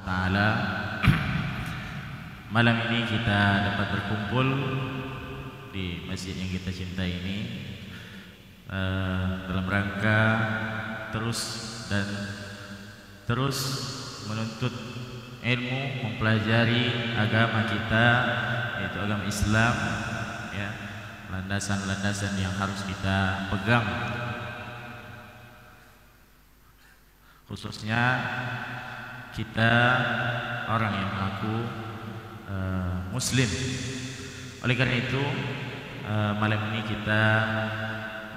Ta'ala. Malam ini kita dapat berkumpul di masjid yang kita cintai ini dalam rangka terus menuntut ilmu, mempelajari agama kita, yaitu agama Islam, ya, landasan-landasan yang harus kita pegang, khususnya kita orang yang mengaku Muslim. Oleh karena itu malam ini kita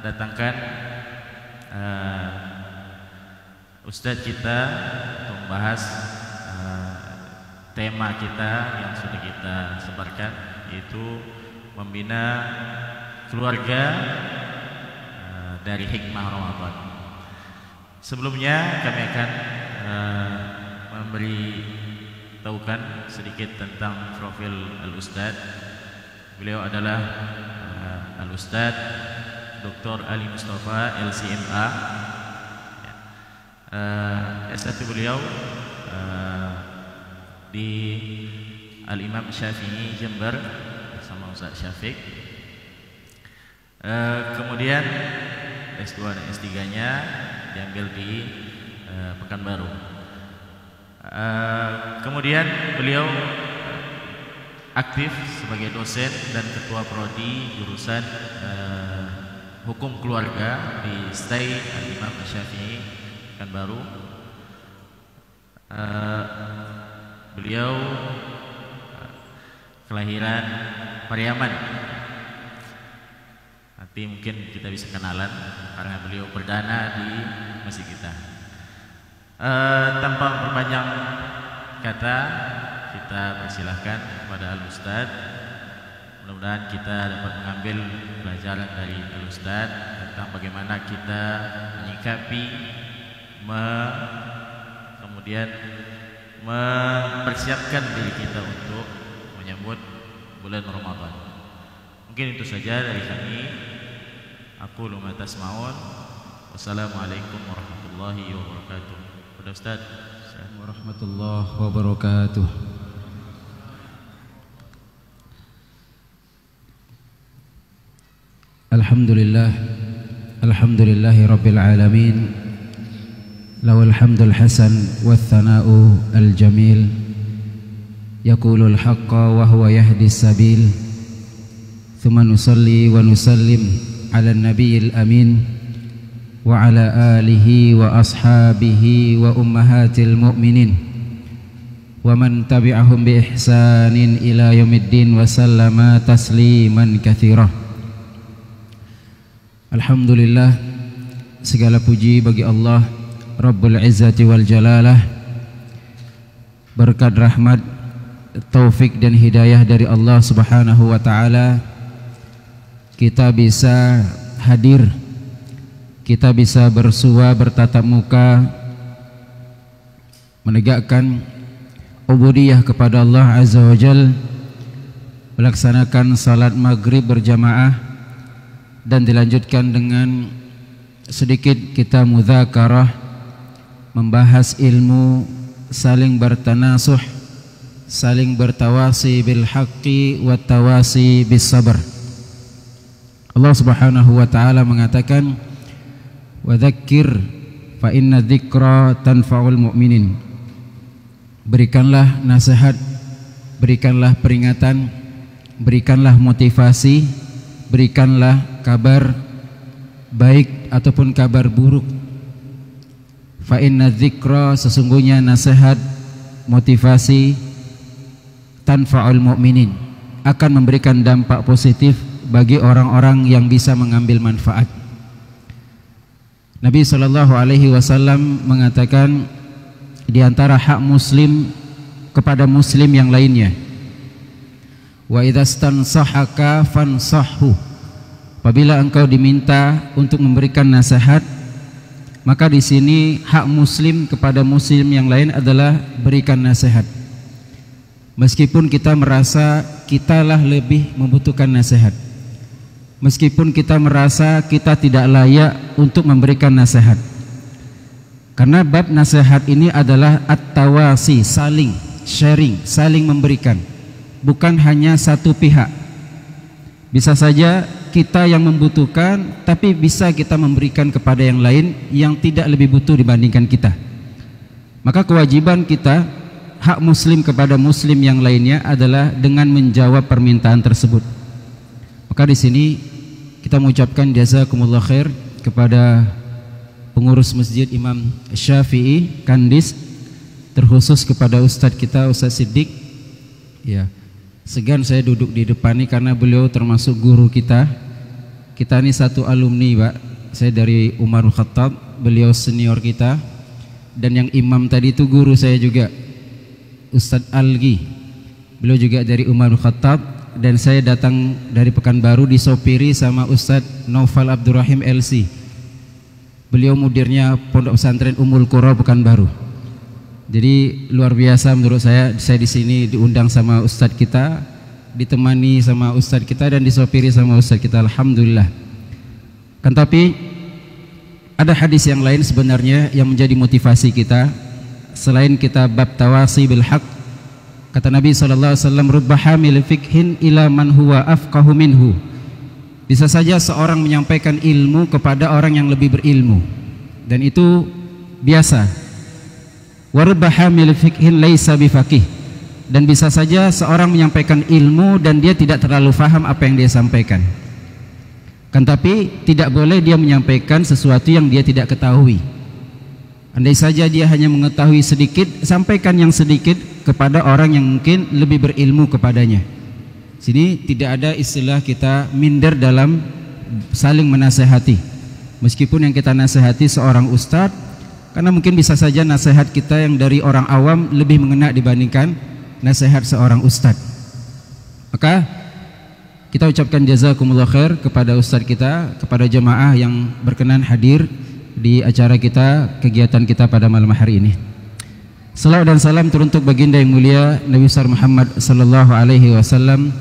datangkan Ustadz kita untuk membahas tema kita yang sudah kita sebarkan, yaitu membina keluarga dari hikmah Ramadan. Sebelumnya kami akan memberitahukan sedikit tentang profil Al-Ustadz. Beliau adalah Al-Ustadz Dr. Ali Mustafa LCMA. S1 beliau di Al-Imam Syafi'i Jember bersama Ustaz Syafiq. Kemudian S2 dan S3-nya diambil di Pekanbaru. Kemudian beliau aktif sebagai dosen dan ketua prodi jurusan hukum keluarga di STAI Al-Imam Syafi'i Pekanbaru. Beliau kelahiran Pariaman. Nanti mungkin kita bisa kenalan karena beliau perdana di masjid kita. Tanpa memperpanjang kata, kita persilahkan kepada Al-Ustadz. Mudah-mudahan kita dapat mengambil pelajaran dari Al-Ustadz tentang bagaimana kita menyikapi, kemudian mempersiapkan diri kita untuk menyambut bulan Ramadan. Mungkin itu saja dari kami. Aku ma tasma'un. Wassalamualaikum warahmatullahi wabarakatuh. Pada Ustaz. Assalamualaikum warahmatullahi wabarakatuh. Alhamdulillah, alhamdulillahi rabbil alamin. Lawal hamdul hasan wa thana'u al-jamil. Yaqulul haqqa wa huwa yahdis sabil. Thumma nusalli wa nusallim ala nabiyil amin wa ala alihi wa ashabihi wa ummahatil mu'minin wa man tabi'ahum bi ihsanin ila yaumiddin wa sallama tasliman katsira. Alhamdulillah, segala puji bagi Allah Rabbul Izzati wal Jalalah. Berkat rahmat, taufik dan hidayah dari Allah Subhanahu wa ta'ala, kita bisa hadir, kita bisa bersua, bertatap muka, menegakkan ubudiyah kepada Allah Azza wa Jal, melaksanakan salat maghrib berjamaah, dan dilanjutkan dengan sedikit kita mudzakarah, membahas ilmu, saling bertanasuh, saling bertawasi bil haqqi wa tawasi bis sabr. Allah Subhanahu wa ta'ala mengatakan, wa dzakir fa inna dzikra tanfa'ul mu'minin. Berikanlah nasihat, berikanlah peringatan, berikanlah motivasi, berikanlah kabar baik ataupun kabar buruk. Fa inna dzikra, sesungguhnya nasihat, motivasi, tanfa'ul mu'minin, akan memberikan dampak positif bagi orang-orang yang bisa mengambil manfaat. Nabi SAW mengatakan, di antara hak muslim kepada muslim yang lainnya, wa idzastansahaka fansahhu, apabila engkau diminta untuk memberikan nasihat, maka di sini hak muslim kepada muslim yang lain adalah berikan nasihat. Meskipun kita merasa kitalah lebih membutuhkan nasihat, meskipun kita merasa kita tidak layak untuk memberikan nasihat, Karena bab nasihat ini adalah at-tawasi, saling sharing, saling memberikan, bukan hanya satu pihak. Bisa saja kita yang membutuhkan, tapi bisa kita memberikan kepada yang lain yang tidak lebih butuh dibandingkan kita. Maka kewajiban kita, hak muslim kepada muslim yang lainnya adalah dengan menjawab permintaan tersebut. Maka di sini kita mengucapkan jazakumullah khair kepada pengurus masjid Imam Syafi'i Kandis, terkhusus kepada Ustadz kita Ustadz Siddiq. Ya, segan saya duduk di depan ini karena beliau termasuk guru kita. Kita ini satu alumni, Pak. Saya dari Umarul Khattab, beliau senior kita. Dan yang imam tadi itu guru saya juga, Ustadz Algi. Beliau juga dari Umarul Khattab, dan saya datang dari Pekanbaru disopiri sama Ustadz Naufal Abdurrahim LC. Beliau mudirnya Pondok Pesantren Ummul Qura Pekanbaru. Jadi luar biasa menurut saya di sini diundang sama ustadz kita, ditemani sama ustadz kita, dan disopiri sama ustadz kita. Alhamdulillah. Kan tapi ada hadis yang lain sebenarnya yang menjadi motivasi kita selain kita bab tawasi bil haq. Kata Nabi SAW, rubba hamil fikhin ila man huwa afqahu minhu. Bisa saja seorang menyampaikan ilmu kepada orang yang lebih berilmu, dan itu biasa. Wa rubba hamil fikhin laisa bifaqih. Dan bisa saja seorang menyampaikan ilmu dan dia tidak terlalu paham apa yang dia sampaikan. Kan tapi tidak boleh dia menyampaikan sesuatu yang dia tidak ketahui. Andai saja dia hanya mengetahui sedikit, sampaikan yang sedikit kepada orang yang mungkin lebih berilmu kepadanya. Sini tidak ada istilah kita minder dalam saling menasehati. Meskipun yang kita nasihati seorang ustadz, karena mungkin bisa saja nasihat kita yang dari orang awam lebih mengena dibandingkan nasihat seorang ustadz. Maka kita ucapkan jazakumullah khair kepada ustadz kita, kepada jemaah yang berkenan hadir di acara kita, kegiatan kita pada malam hari ini. Salawat dan salam teruntuk baginda yang mulia Nabi besar Muhammad sallallahu alaihi wasallam.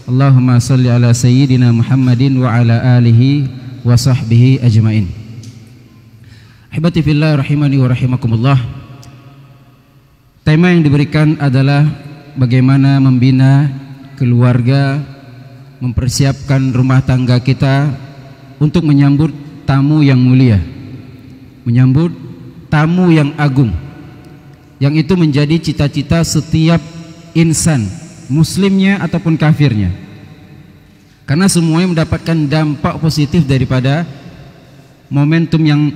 Allahumma salli ala sayyidina Muhammadin wa ala alihi wa sahbihi ajmain. Ahibati fillah rahimani wa rahimakumullah. Tema yang diberikan adalah bagaimana membina keluarga, mempersiapkan rumah tangga kita untuk menyambut tamu yang mulia, menyambut tamu yang agung, yang itu menjadi cita-cita setiap insan, muslimnya ataupun kafirnya, karena semuanya mendapatkan dampak positif daripada momentum yang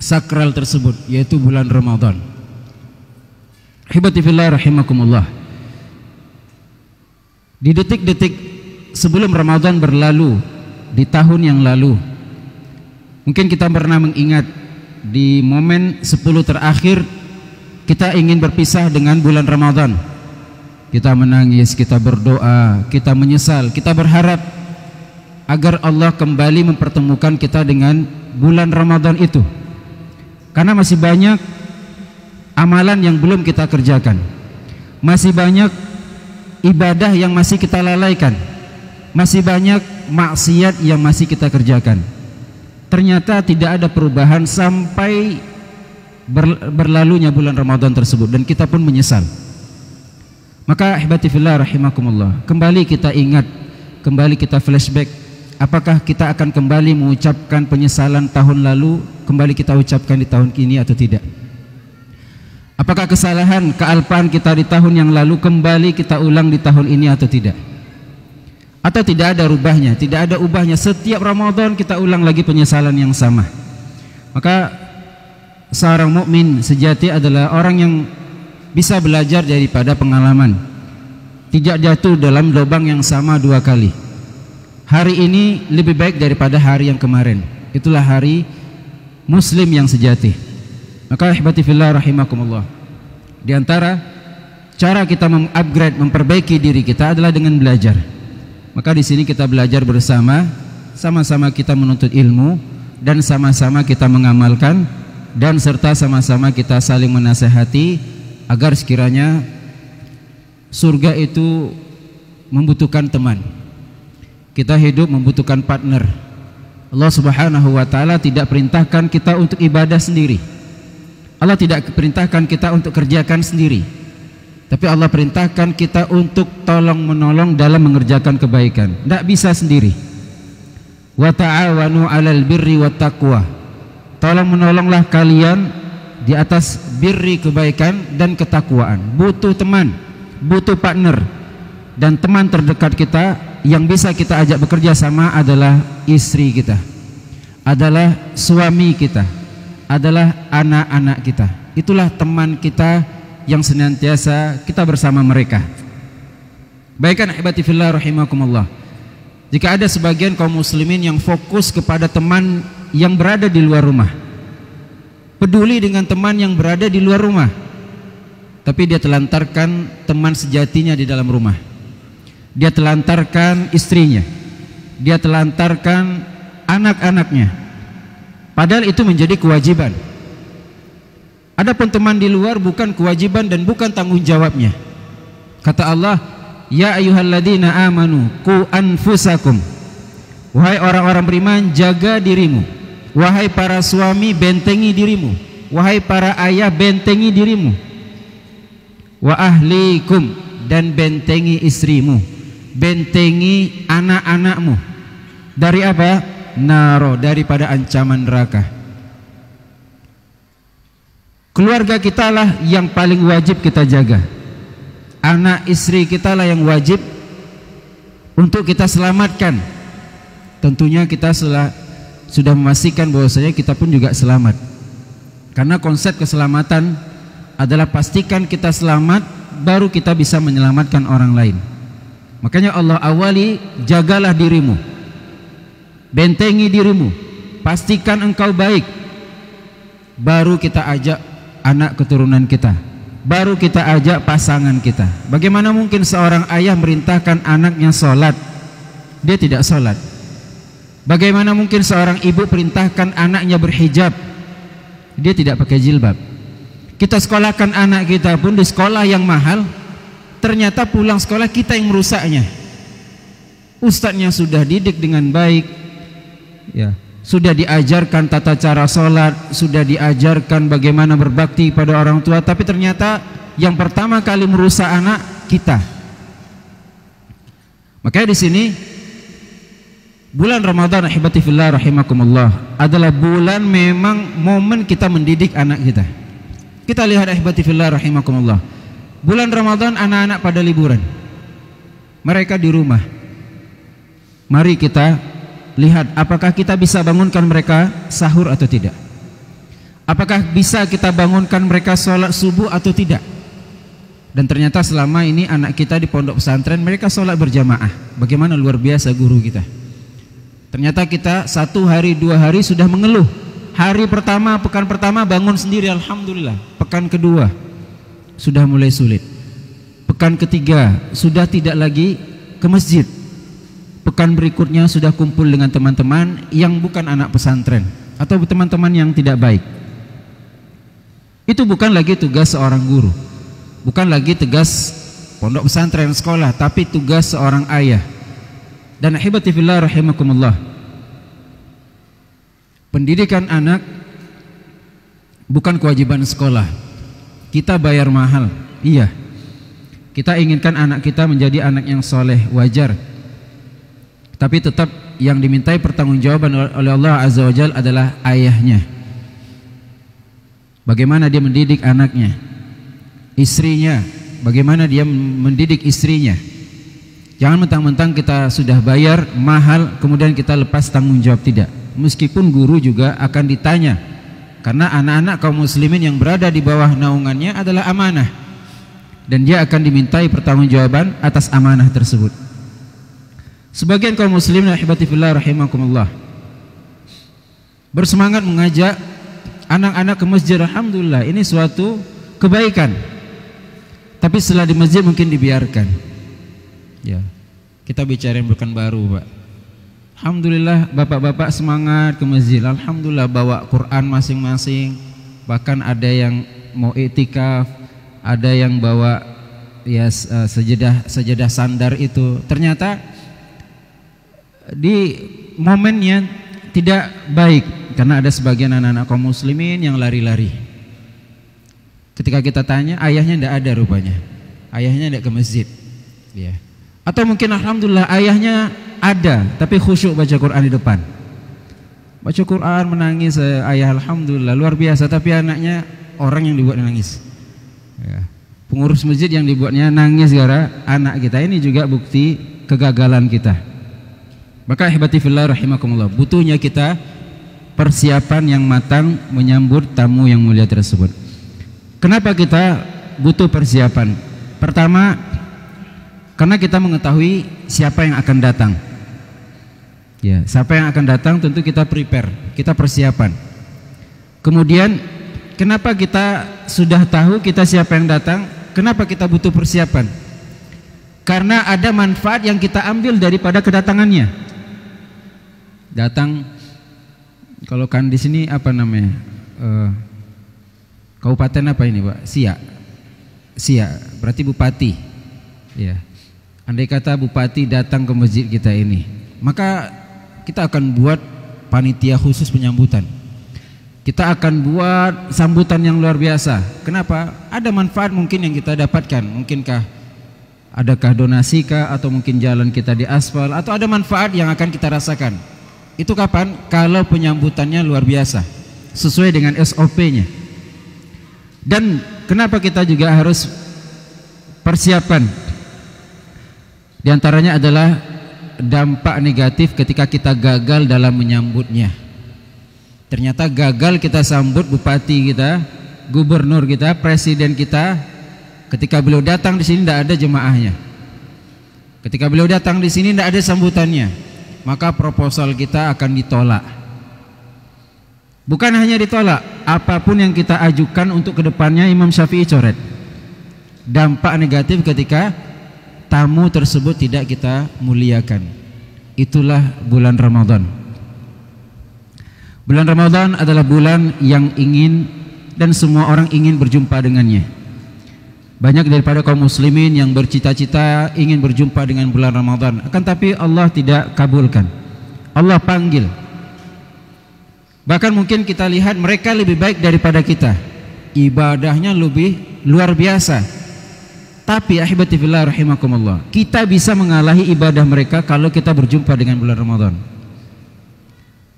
sakral tersebut, yaitu bulan Ramadan. Hibati fillah rahimakumullah. Di detik-detik sebelum Ramadan berlalu, di tahun yang lalu, mungkin kita pernah mengingat di momen 10 terakhir kita ingin berpisah dengan bulan Ramadan. Kita menangis, kita berdoa, kita menyesal, kita berharap agar Allah kembali mempertemukan kita dengan bulan Ramadan itu. Karena masih banyak amalan yang belum kita kerjakan, masih banyak ibadah yang masih kita lalaikan, masih banyak maksiat yang masih kita kerjakan. Ternyata tidak ada perubahan sampai berlalunya bulan Ramadan tersebut, dan kita pun menyesal. Maka ahibati fillah rahimakumullah, kembali kita ingat, kembali kita flashback. Apakah kita akan kembali mengucapkan penyesalan tahun lalu, kembali kita ucapkan di tahun ini atau tidak? Apakah kesalahan, kealpaan kita di tahun yang lalu kembali kita ulang di tahun ini atau tidak? Atau tidak ada rubahnya, tidak ada ubahnya, setiap Ramadan kita ulang lagi penyesalan yang sama? Maka seorang mukmin sejati adalah orang yang bisa belajar daripada pengalaman, tidak jatuh dalam lubang yang sama 2 kali. Hari ini lebih baik daripada hari yang kemarin. Itulah hari muslim yang sejati. Maka ihbati fillah rahimakumullah, di antara cara kita mengupgrade, memperbaiki diri kita adalah dengan belajar. Maka di sini kita belajar bersama, sama-sama kita menuntut ilmu, dan sama-sama kita mengamalkan, dan serta sama-sama kita saling menasehati agar sekiranya surga itu membutuhkan teman. Kita hidup membutuhkan partner. Allah Subhanahu wa taala tidak perintahkan kita untuk ibadah sendiri. Allah tidak perintahkan kita untuk kerjakan sendiri. Tapi Allah perintahkan kita untuk tolong menolong dalam mengerjakan kebaikan. Tidak bisa sendiri. Wa ta'awanu 'alal birri wat taqwa. Tolong menolonglah kalian di atas birri kebaikan dan ketakwaan. Butuh teman, butuh partner. Dan teman terdekat kita yang bisa kita ajak bekerja sama adalah istri kita, adalah suami kita, adalah anak-anak kita. Itulah teman kita yang senantiasa kita bersama mereka. Baikkan ahibati fillah rahimakumullah. Jika ada sebagian kaum muslimin yang fokus kepada teman yang berada di luar rumah, peduli dengan teman yang berada di luar rumah, tapi dia telantarkan teman sejatinya di dalam rumah. Dia telantarkan istrinya, dia telantarkan anak-anaknya, padahal itu menjadi kewajiban. Adapun teman di luar bukan kewajiban dan bukan tanggung jawabnya. Kata Allah, ya ayyuhalladzina amanu qu anfusakum. Wahai orang-orang beriman, jaga dirimu. Wahai para suami, bentengi dirimu. Wahai para ayah, bentengi dirimu. Wa ahlikum, dan bentengi istrimu, bentengi anak-anakmu. Dari apa? Naro, daripada ancaman neraka. Keluarga kita lah yang paling wajib kita jaga. Anak istri kita lah yang wajib untuk kita selamatkan. Tentunya kita sudah memastikan bahwasanya kita pun juga selamat. Karena konsep keselamatan adalah pastikan kita selamat, baru kita bisa menyelamatkan orang lain. Makanya Allah awali, jagalah dirimu, bentengi dirimu, pastikan engkau baik, baru kita ajak anak keturunan kita, baru kita ajak pasangan kita. Bagaimana mungkin seorang ayah merintahkan anaknya sholat, dia tidak sholat? Bagaimana mungkin seorang ibu perintahkan anaknya berhijab, dia tidak pakai jilbab? Kita sekolahkan anak kita pun di sekolah yang mahal, ternyata pulang sekolah kita yang merusaknya. Ustadznya sudah didik dengan baik, ya, sudah diajarkan tata cara sholat, sudah diajarkan bagaimana berbakti pada orang tua, tapi ternyata yang pertama kali merusak anak kita. Makanya di sini bulan Ramadan ahibati fillah rahimakumullah adalah bulan memang momen kita mendidik anak kita. Kita lihat ahibati fillah rahimakumullah, bulan Ramadan anak-anak pada liburan, mereka di rumah. Mari kita lihat apakah kita bisa bangunkan mereka sahur atau tidak. Apakah bisa kita bangunkan mereka sholat subuh atau tidak. Dan ternyata selama ini anak kita di pondok pesantren mereka sholat berjamaah. Bagaimana luar biasa guru kita. Ternyata kita 1 hari 2 hari sudah mengeluh. Hari pertama, pekan pertama bangun sendiri, alhamdulillah. Pekan kedua sudah mulai sulit. Pekan ketiga sudah tidak lagi ke masjid. Pekan berikutnya sudah kumpul dengan teman-teman yang bukan anak pesantren atau teman-teman yang tidak baik. Itu bukan lagi tugas seorang guru, bukan lagi tugas pondok pesantren sekolah, tapi tugas seorang ayah. Dan ahibati fillah rahimakumullah, pendidikan anak bukan kewajiban sekolah. Kita bayar mahal, iya. Kita inginkan anak kita menjadi anak yang soleh, wajar. Tapi tetap yang dimintai pertanggungjawaban oleh Allah Azza wa Jalla adalah ayahnya. Bagaimana dia mendidik anaknya, istrinya, bagaimana dia mendidik istrinya. Jangan mentang-mentang kita sudah bayar mahal kemudian kita lepas tanggung jawab, tidak. Meskipun guru juga akan ditanya, karena anak-anak kaum muslimin yang berada di bawah naungannya adalah amanah, dan dia akan dimintai pertanggungjawaban atas amanah tersebut. Sebagian kaum muslimin rahimati fillah rahimakumullah bersemangat mengajak anak-anak ke masjid. Alhamdulillah, ini suatu kebaikan. Tapi setelah di masjid mungkin dibiarkan. Ya, kita bicara yang bukan baru, Pak. Alhamdulillah bapak-bapak semangat ke masjid. Alhamdulillah bawa Quran masing-masing. Bahkan ada yang mau iktikaf, ada yang bawa ya sajadah sandar itu. Ternyata di momennya tidak baik karena ada sebagian anak-anak kaum muslimin yang lari-lari. Ketika kita tanya, ayahnya tidak ada rupanya. Ayahnya tidak ke masjid. Ya. Atau mungkin alhamdulillah ayahnya ada, tapi khusyuk baca Quran di depan. Baca Quran menangis, ayah alhamdulillah luar biasa, tapi anaknya orang yang dibuat nangis. Ya. Pengurus masjid yang dibuatnya nangis gara anak kita. Ini juga bukti kegagalan kita. Maka ihbati fillah rahimakumullah, butuhnya kita persiapan yang matang menyambut tamu yang mulia tersebut. Kenapa kita butuh persiapan? Pertama, karena kita mengetahui siapa yang akan datang. Ya, siapa yang akan datang tentu kita prepare, kita persiapan. Kemudian, kenapa kita sudah tahu kita siapa yang datang? Kenapa kita butuh persiapan? Karena ada manfaat yang kita ambil daripada kedatangannya. Datang, kalau kan di sini apa namanya? Kabupaten apa ini, Pak? Siak, berarti bupati. Ya. Andai kata bupati datang ke masjid kita ini, maka kita akan buat panitia khusus penyambutan. Kita akan buat sambutan yang luar biasa. Kenapa? Ada manfaat mungkin yang kita dapatkan. Mungkinkah adakah donasi kah, atau mungkin jalan kita di aspal, atau ada manfaat yang akan kita rasakan. Itu kapan? Kalau penyambutannya luar biasa, sesuai dengan SOP-nya. Dan kenapa kita juga harus persiapan? Di antaranya adalah dampak negatif ketika kita gagal dalam menyambutnya. Ternyata gagal kita sambut bupati kita, gubernur kita, presiden kita. Ketika beliau datang di sini tidak ada jemaahnya. Ketika beliau datang di sini tidak ada sambutannya, maka proposal kita akan ditolak. Bukan hanya ditolak, apapun yang kita ajukan untuk kedepannya Imam Syafi'i coret. Dampak negatif ketika tamu tersebut tidak kita muliakan. Itulah bulan Ramadan. Bulan Ramadan adalah bulan yang ingin dan semua orang ingin berjumpa dengannya. Banyak daripada kaum muslimin yang bercita-cita ingin berjumpa dengan bulan Ramadan, akan tapi Allah tidak kabulkan. Allah panggil. Bahkan mungkin kita lihat mereka lebih baik daripada kita, ibadahnya lebih luar biasa. Tapi ahibati fillah rahimakumullah, kita bisa mengalahi ibadah mereka kalau kita berjumpa dengan bulan Ramadan.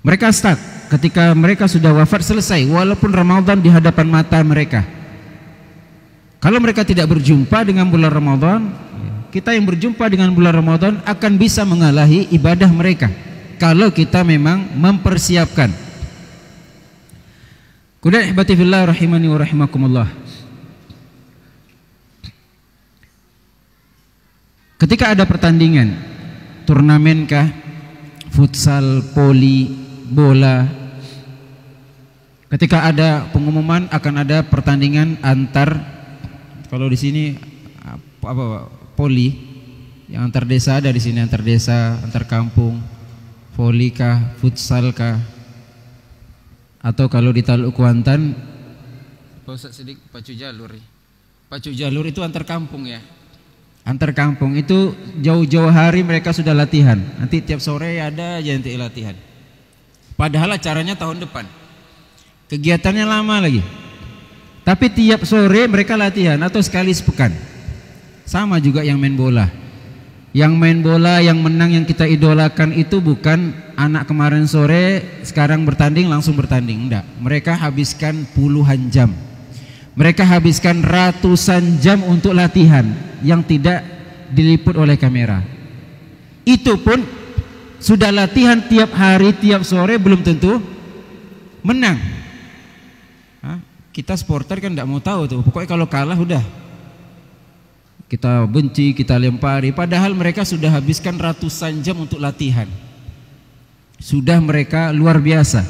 Mereka stuck ketika mereka sudah wafat selesai, walaupun Ramadan di hadapan mata mereka. Kalau mereka tidak berjumpa dengan bulan Ramadan, kita yang berjumpa dengan bulan Ramadan akan bisa mengalahi ibadah mereka kalau kita memang mempersiapkan. Kemudian ihbati fillah rahimani wa rahimakumullah, ketika ada pertandingan, turnamen kah, futsal, voli, bola, ketika ada pengumuman akan ada pertandingan antar, kalau di sini apa poli, yang antar desa ada di sini, antar desa, antar kampung, voli kah, futsal kah, atau kalau di Taluk Kuantan, Pak Ustaz Sidik, pacu jalur itu antar kampung ya. Antar kampung itu jauh-jauh hari mereka sudah latihan. Nanti tiap sore ada aja nanti latihan. Padahal acaranya tahun depan, kegiatannya lama lagi. Tapi tiap sore mereka latihan atau sekali sepekan. Sama juga yang main bola. Yang main bola, yang menang, yang kita idolakan itu bukan anak kemarin sore sekarang bertanding langsung bertanding. Enggak. Mereka habiskan puluhan jam. Mereka habiskan ratusan jam untuk latihan yang tidak diliput oleh kamera. Itu pun sudah latihan tiap hari, tiap sore belum tentu menang. Kita supporter kan tidak mau tahu tuh. Pokoknya kalau kalah udah kita benci, kita lempari. Padahal mereka sudah habiskan ratusan jam untuk latihan. Sudah mereka luar biasa.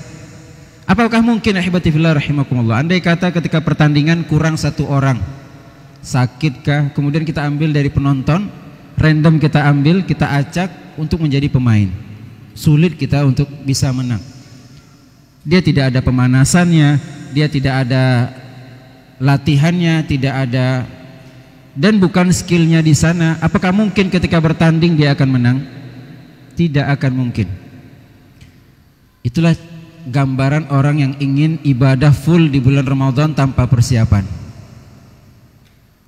Apakah mungkin ahibati fillah rahimakumullah, andai kata ketika pertandingan kurang satu orang, sakitkah, kemudian kita ambil dari penonton, random kita ambil, kita acak untuk menjadi pemain, sulit kita untuk bisa menang. Dia tidak ada pemanasannya, dia tidak ada latihannya, tidak ada, dan bukan skillnya di sana. Apakah mungkin ketika bertanding dia akan menang? Tidak akan mungkin. Itulah gambaran orang yang ingin ibadah full di bulan Ramadan tanpa persiapan.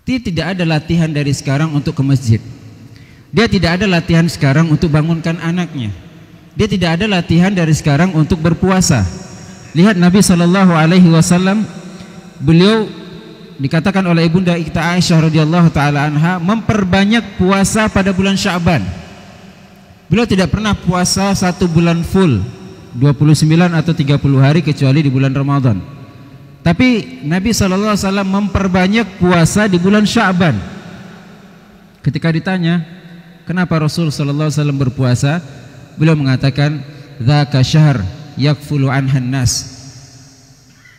Dia tidak ada latihan dari sekarang untuk ke masjid. Dia tidak ada latihan sekarang untuk bangunkan anaknya. Dia tidak ada latihan dari sekarang untuk berpuasa. Lihat Nabi SAW, beliau dikatakan oleh ibunda kita Aisyah radhiyallahu taala anha memperbanyak puasa pada bulan Sya'ban. Beliau tidak pernah puasa satu bulan full 29 atau 30 hari kecuali di bulan Ramadan. Tapi Nabi SAW memperbanyak puasa di bulan Sya'ban. Ketika ditanya kenapa Rasul SAW berpuasa, beliau mengatakan dzaka syahr yakfulu anhan nas.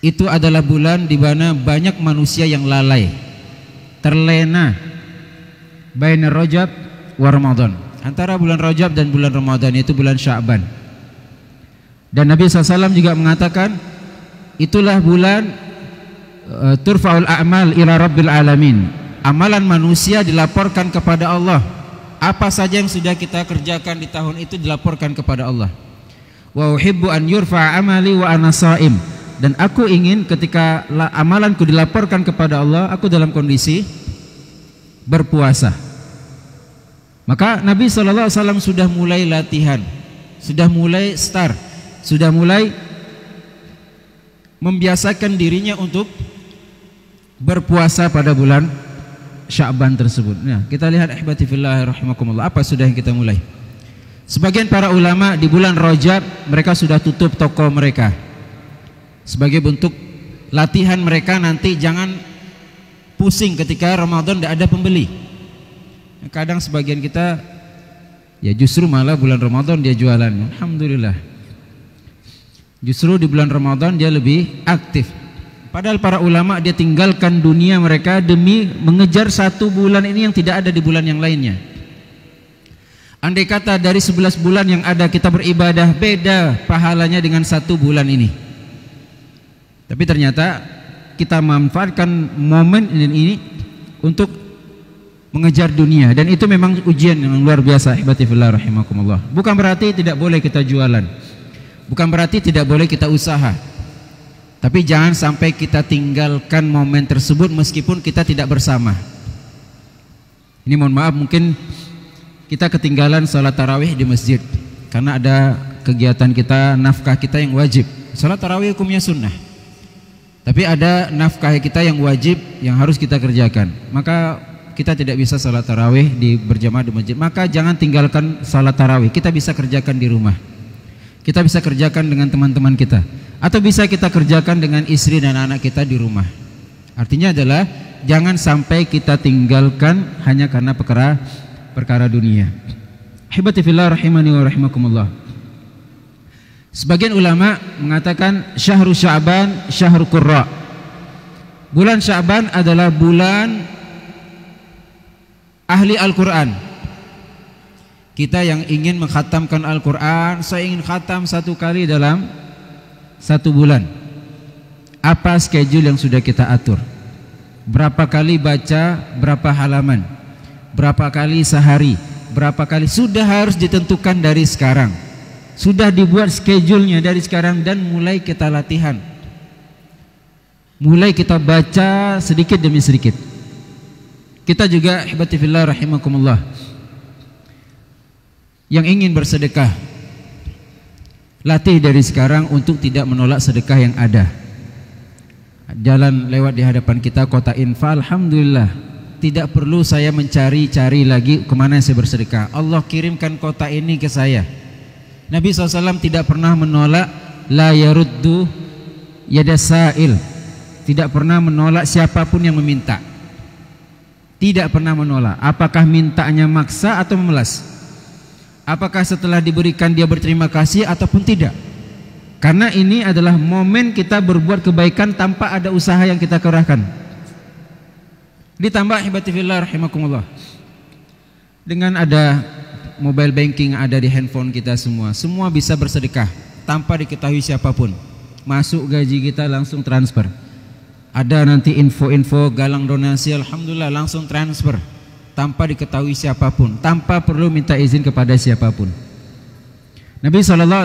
Itu adalah bulan di mana banyak manusia yang lalai, terlena baina Rajab wa Ramadan. Antara bulan Rajab dan bulan Ramadan itu bulan Sya'ban. Dan Nabi SAW juga mengatakan itulah bulan turfa'ul a'mal ila rabbil alamin. Amalan manusia dilaporkan kepada Allah. Apa saja yang sudah kita kerjakan di tahun itu dilaporkan kepada Allah. Wa uhibbu an yurfa'a amali wa ana sha'im. Dan aku ingin ketika amalanku dilaporkan kepada Allah, aku dalam kondisi berpuasa. Maka Nabi SAW sudah mulai latihan, sudah mulai start, sudah mulai membiasakan dirinya untuk berpuasa pada bulan Sya'ban tersebut. Nah, kita lihat ihbati fillah rahimakumullah, apa sudah yang kita mulai. Sebagian para ulama di bulan Rajab mereka sudah tutup toko mereka sebagai bentuk latihan mereka nanti jangan pusing ketika Ramadan tidak ada pembeli. Kadang sebagian kita ya justru malah bulan Ramadan dia jualan. Alhamdulillah. Justru di bulan Ramadan dia lebih aktif. Padahal para ulama dia tinggalkan dunia mereka demi mengejar satu bulan ini yang tidak ada di bulan yang lainnya. Andai kata dari 11 bulan yang ada kita beribadah, beda pahalanya dengan satu bulan ini. Tapi ternyata kita memanfaatkan momen ini untuk mengejar dunia, dan itu memang ujian yang luar biasa. Ihbati fillah rahimakumullah. Bukan berarti tidak boleh kita jualan, bukan berarti tidak boleh kita usaha, tapi jangan sampai kita tinggalkan momen tersebut meskipun kita tidak bersama. Ini mohon maaf, mungkin kita ketinggalan sholat tarawih di masjid karena ada kegiatan kita, nafkah kita yang wajib. Sholat tarawih hukumnya sunnah, tapi ada nafkah kita yang wajib yang harus kita kerjakan. Maka kita tidak bisa sholat tarawih di berjamaah di masjid, maka jangan tinggalkan sholat tarawih. Kita bisa kerjakan di rumah, kita bisa kerjakan dengan teman-teman kita, atau bisa kita kerjakan dengan istri dan anak kita di rumah. Artinya adalah jangan sampai kita tinggalkan hanya karena perkara dunia. Hibati fillah rahimani wa rahimakumullah. Sebagian ulama mengatakan syahrul Sya'ban syahrul qurra. Bulan Sya'ban adalah bulan ahli Al-Quran. Kita yang ingin mengkhatamkan Al-Quran, saya ingin khatam satu kali dalam satu bulan. Apa schedule yang sudah kita atur? Berapa kali baca, berapa halaman, berapa kali sehari, berapa kali, sudah harus ditentukan dari sekarang. Sudah dibuat schedule-nya dari sekarang, dan mulai kita latihan. Mulai kita baca sedikit demi sedikit. Kita juga ihbati fillah rahimakumullah yang ingin bersedekah, latih dari sekarang untuk tidak menolak sedekah yang ada. Jalan lewat di hadapan kita kota infak, alhamdulillah, tidak perlu saya mencari-cari lagi kemana saya bersedekah. Allah kirimkan kota ini ke saya. Nabi SAW tidak pernah menolak la yaruddu yadasail, tidak pernah menolak siapapun yang meminta. Tidak pernah menolak. Apakah mintanya maksa atau memelas? Apakah setelah diberikan dia berterima kasih ataupun tidak? Karena ini adalah momen kita berbuat kebaikan tanpa ada usaha yang kita kerahkan. Ditambah ihbati fillah rahimakumullah, dengan ada mobile banking ada di handphone kita semua bisa bersedekah tanpa diketahui siapapun. Masuk gaji kita langsung transfer. Ada nanti info-info galang donasi, alhamdulillah langsung transfer tanpa diketahui siapapun, tanpa perlu minta izin kepada siapapun. Nabi SAW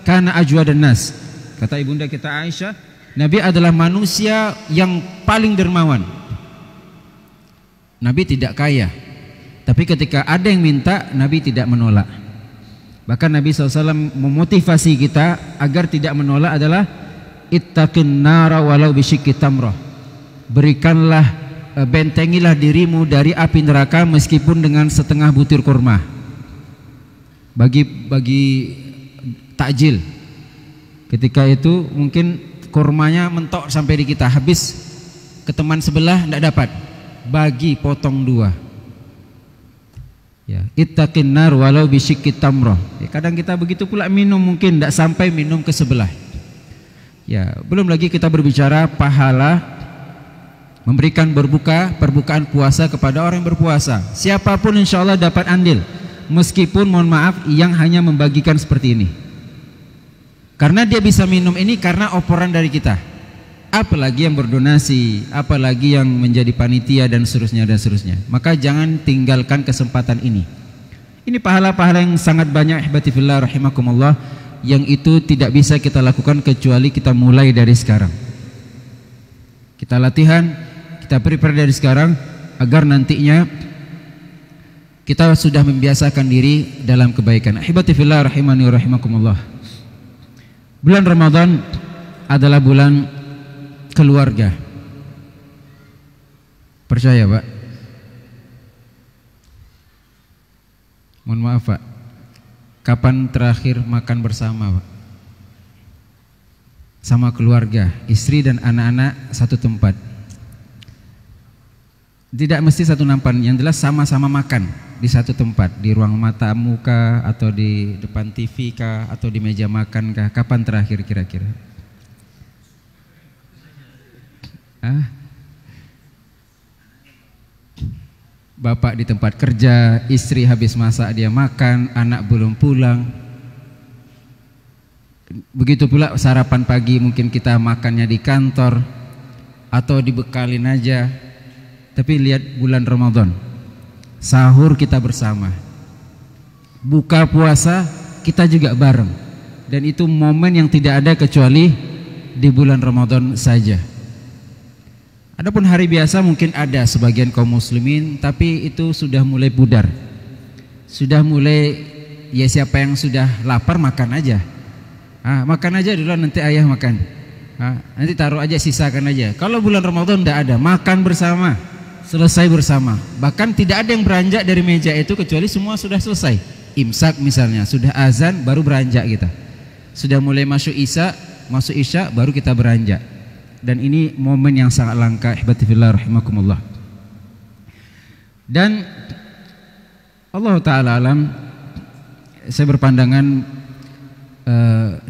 kana ajwadan nas. Kata ibunda kita Aisyah, Nabi adalah manusia yang paling dermawan. Nabi tidak kaya, tapi ketika ada yang minta, Nabi tidak menolak. Bahkan Nabi SAW memotivasi kita agar tidak menolak adalah ittaqin nara walau bisyikki tamrah. Berikanlah, bentengilah dirimu dari api neraka meskipun dengan setengah butir kurma. Bagi takjil. Ketika itu mungkin kurmanya mentok sampai di kita, habis ke teman sebelah tidak dapat, bagi potong 2. Ya, ittaqin nar walau bisyikki tamrah. Ya, kadang kita begitu pula minum, mungkin tidak sampai minum ke sebelah. Ya, belum lagi kita berbicara pahala memberikan perbukaan puasa kepada orang yang berpuasa. Siapapun insya Allah dapat andil, meskipun mohon maaf yang hanya membagikan seperti ini. Karena dia bisa minum ini karena oporan dari kita. Apalagi yang berdonasi, apalagi yang menjadi panitia dan seterusnya dan seterusnya. Maka jangan tinggalkan kesempatan ini. Ini pahala-pahala yang sangat banyak, ihbati fillah rahimakumullah, yang itu tidak bisa kita lakukan kecuali kita mulai dari sekarang. Kita latihan, kita prepare dari sekarang agar nantinya kita sudah membiasakan diri dalam kebaikan. Ihbati fillah rahimani wa rahimakumullah. Bulan Ramadan adalah bulan keluarga. Percaya Pak? Mohon maaf Pak, kapan terakhir makan bersama Pak? Sama keluarga, istri dan anak-anak satu tempat. Tidak mesti satu nampan, yang jelas sama-sama makan di satu tempat, di ruang matamu kah, atau di depan TV kah, atau di meja makan kah. Kapan terakhir kira-kira? Bapak di tempat kerja, istri habis masak dia makan, anak belum pulang. Begitu pula sarapan pagi mungkin kita makannya di kantor atau dibekalin aja. Tapi lihat bulan Ramadan, sahur kita bersama, buka puasa kita juga bareng. Dan itu momen yang tidak ada kecuali di bulan Ramadan saja. Adapun hari biasa mungkin ada sebagian kaum muslimin, tapi itu sudah mulai pudar. Sudah mulai, ya siapa yang sudah lapar makan aja. Makan aja dulu, nanti ayah makan. Nanti taruh aja, sisakan aja. Kalau bulan Ramadan tidak ada, makan bersama, selesai bersama. Bahkan tidak ada yang beranjak dari meja itu kecuali semua sudah selesai. Imsak misalnya, sudah azan baru beranjak kita. Sudah mulai masuk isya baru kita beranjak. Dan ini momen yang sangat langka, ihbati fillah rahimakumullah. Dan Allah Ta'ala alam, saya berpandangan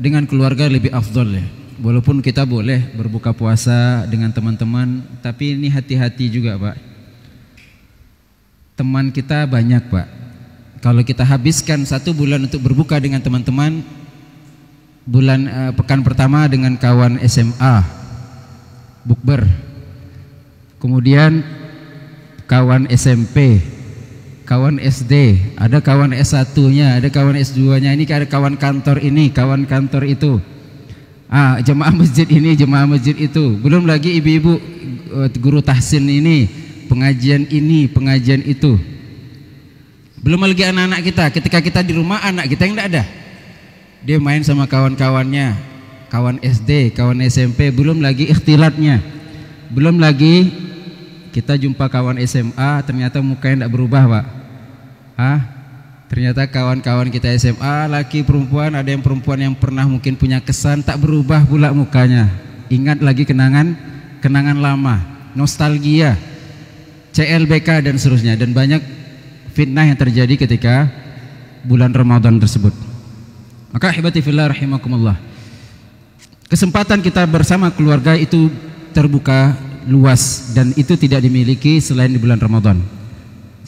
dengan keluarga lebih afdol ya. Walaupun kita boleh berbuka puasa dengan teman-teman, tapi ini hati-hati juga Pak. Teman kita banyak Pak. Kalau kita habiskan 1 bulan untuk berbuka dengan teman-teman, pekan pertama dengan kawan SMA, bukber, kemudian kawan SMP, kawan SD, ada kawan S1-nya, ada kawan S2-nya, ini ada kawan kantor ini, kawan kantor itu, jemaah masjid ini, jemaah masjid itu, belum lagi ibu-ibu guru tahsin ini, pengajian itu, belum lagi anak-anak kita. Ketika kita di rumah, anak kita yang tidak ada, dia main sama kawan-kawannya, kawan SD, kawan SMP, belum lagi ikhtilatnya, belum lagi kita jumpa kawan SMA ternyata mukanya tidak berubah Pak. Ternyata kawan-kawan kita SMA, laki perempuan, ada yang perempuan yang pernah mungkin punya kesan, tak berubah pula mukanya. Ingat lagi kenangan lama, nostalgia, CLBK dan seterusnya. Dan banyak fitnah yang terjadi ketika bulan Ramadan tersebut. Maka ihbati fillah rahimakumullah, kesempatan kita bersama keluarga itu terbuka luas, dan itu tidak dimiliki selain di bulan Ramadan.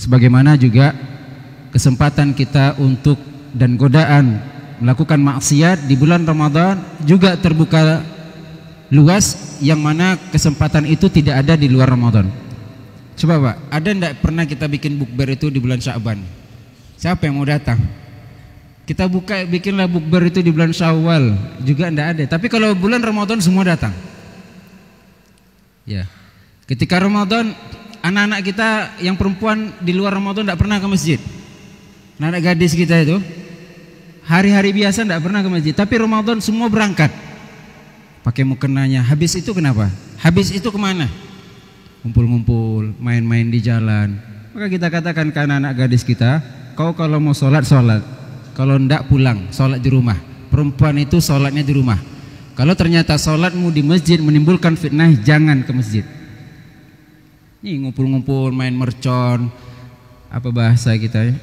Sebagaimana juga kesempatan kita untuk dan godaan melakukan maksiat di bulan Ramadan juga terbuka luas, yang mana kesempatan itu tidak ada di luar Ramadan. Coba Pak, ada enggak pernah kita bikin bukber itu di bulan Sya'ban? Siapa yang mau datang? Kita bikinlah bukber itu di bulan Syawal juga enggak ada. Tapi kalau bulan Ramadan semua datang. Ya. Ketika Ramadan, anak-anak kita yang perempuan di luar Ramadan enggak pernah ke masjid. Anak gadis kita itu hari-hari biasa enggak pernah ke masjid, tapi Ramadan semua berangkat. Pakai mukenanya. Habis itu kenapa? Habis itu kemana? Ngumpul-ngumpul, main-main di jalan. Maka kita katakan ke anak-anak gadis kita, kau kalau mau sholat, kalau enggak pulang, sholat di rumah. Perempuan itu sholatnya di rumah. Kalau ternyata sholatmu di masjid menimbulkan fitnah, jangan ke masjid. Nih ngumpul-ngumpul, main mercon, apa bahasa kita ya?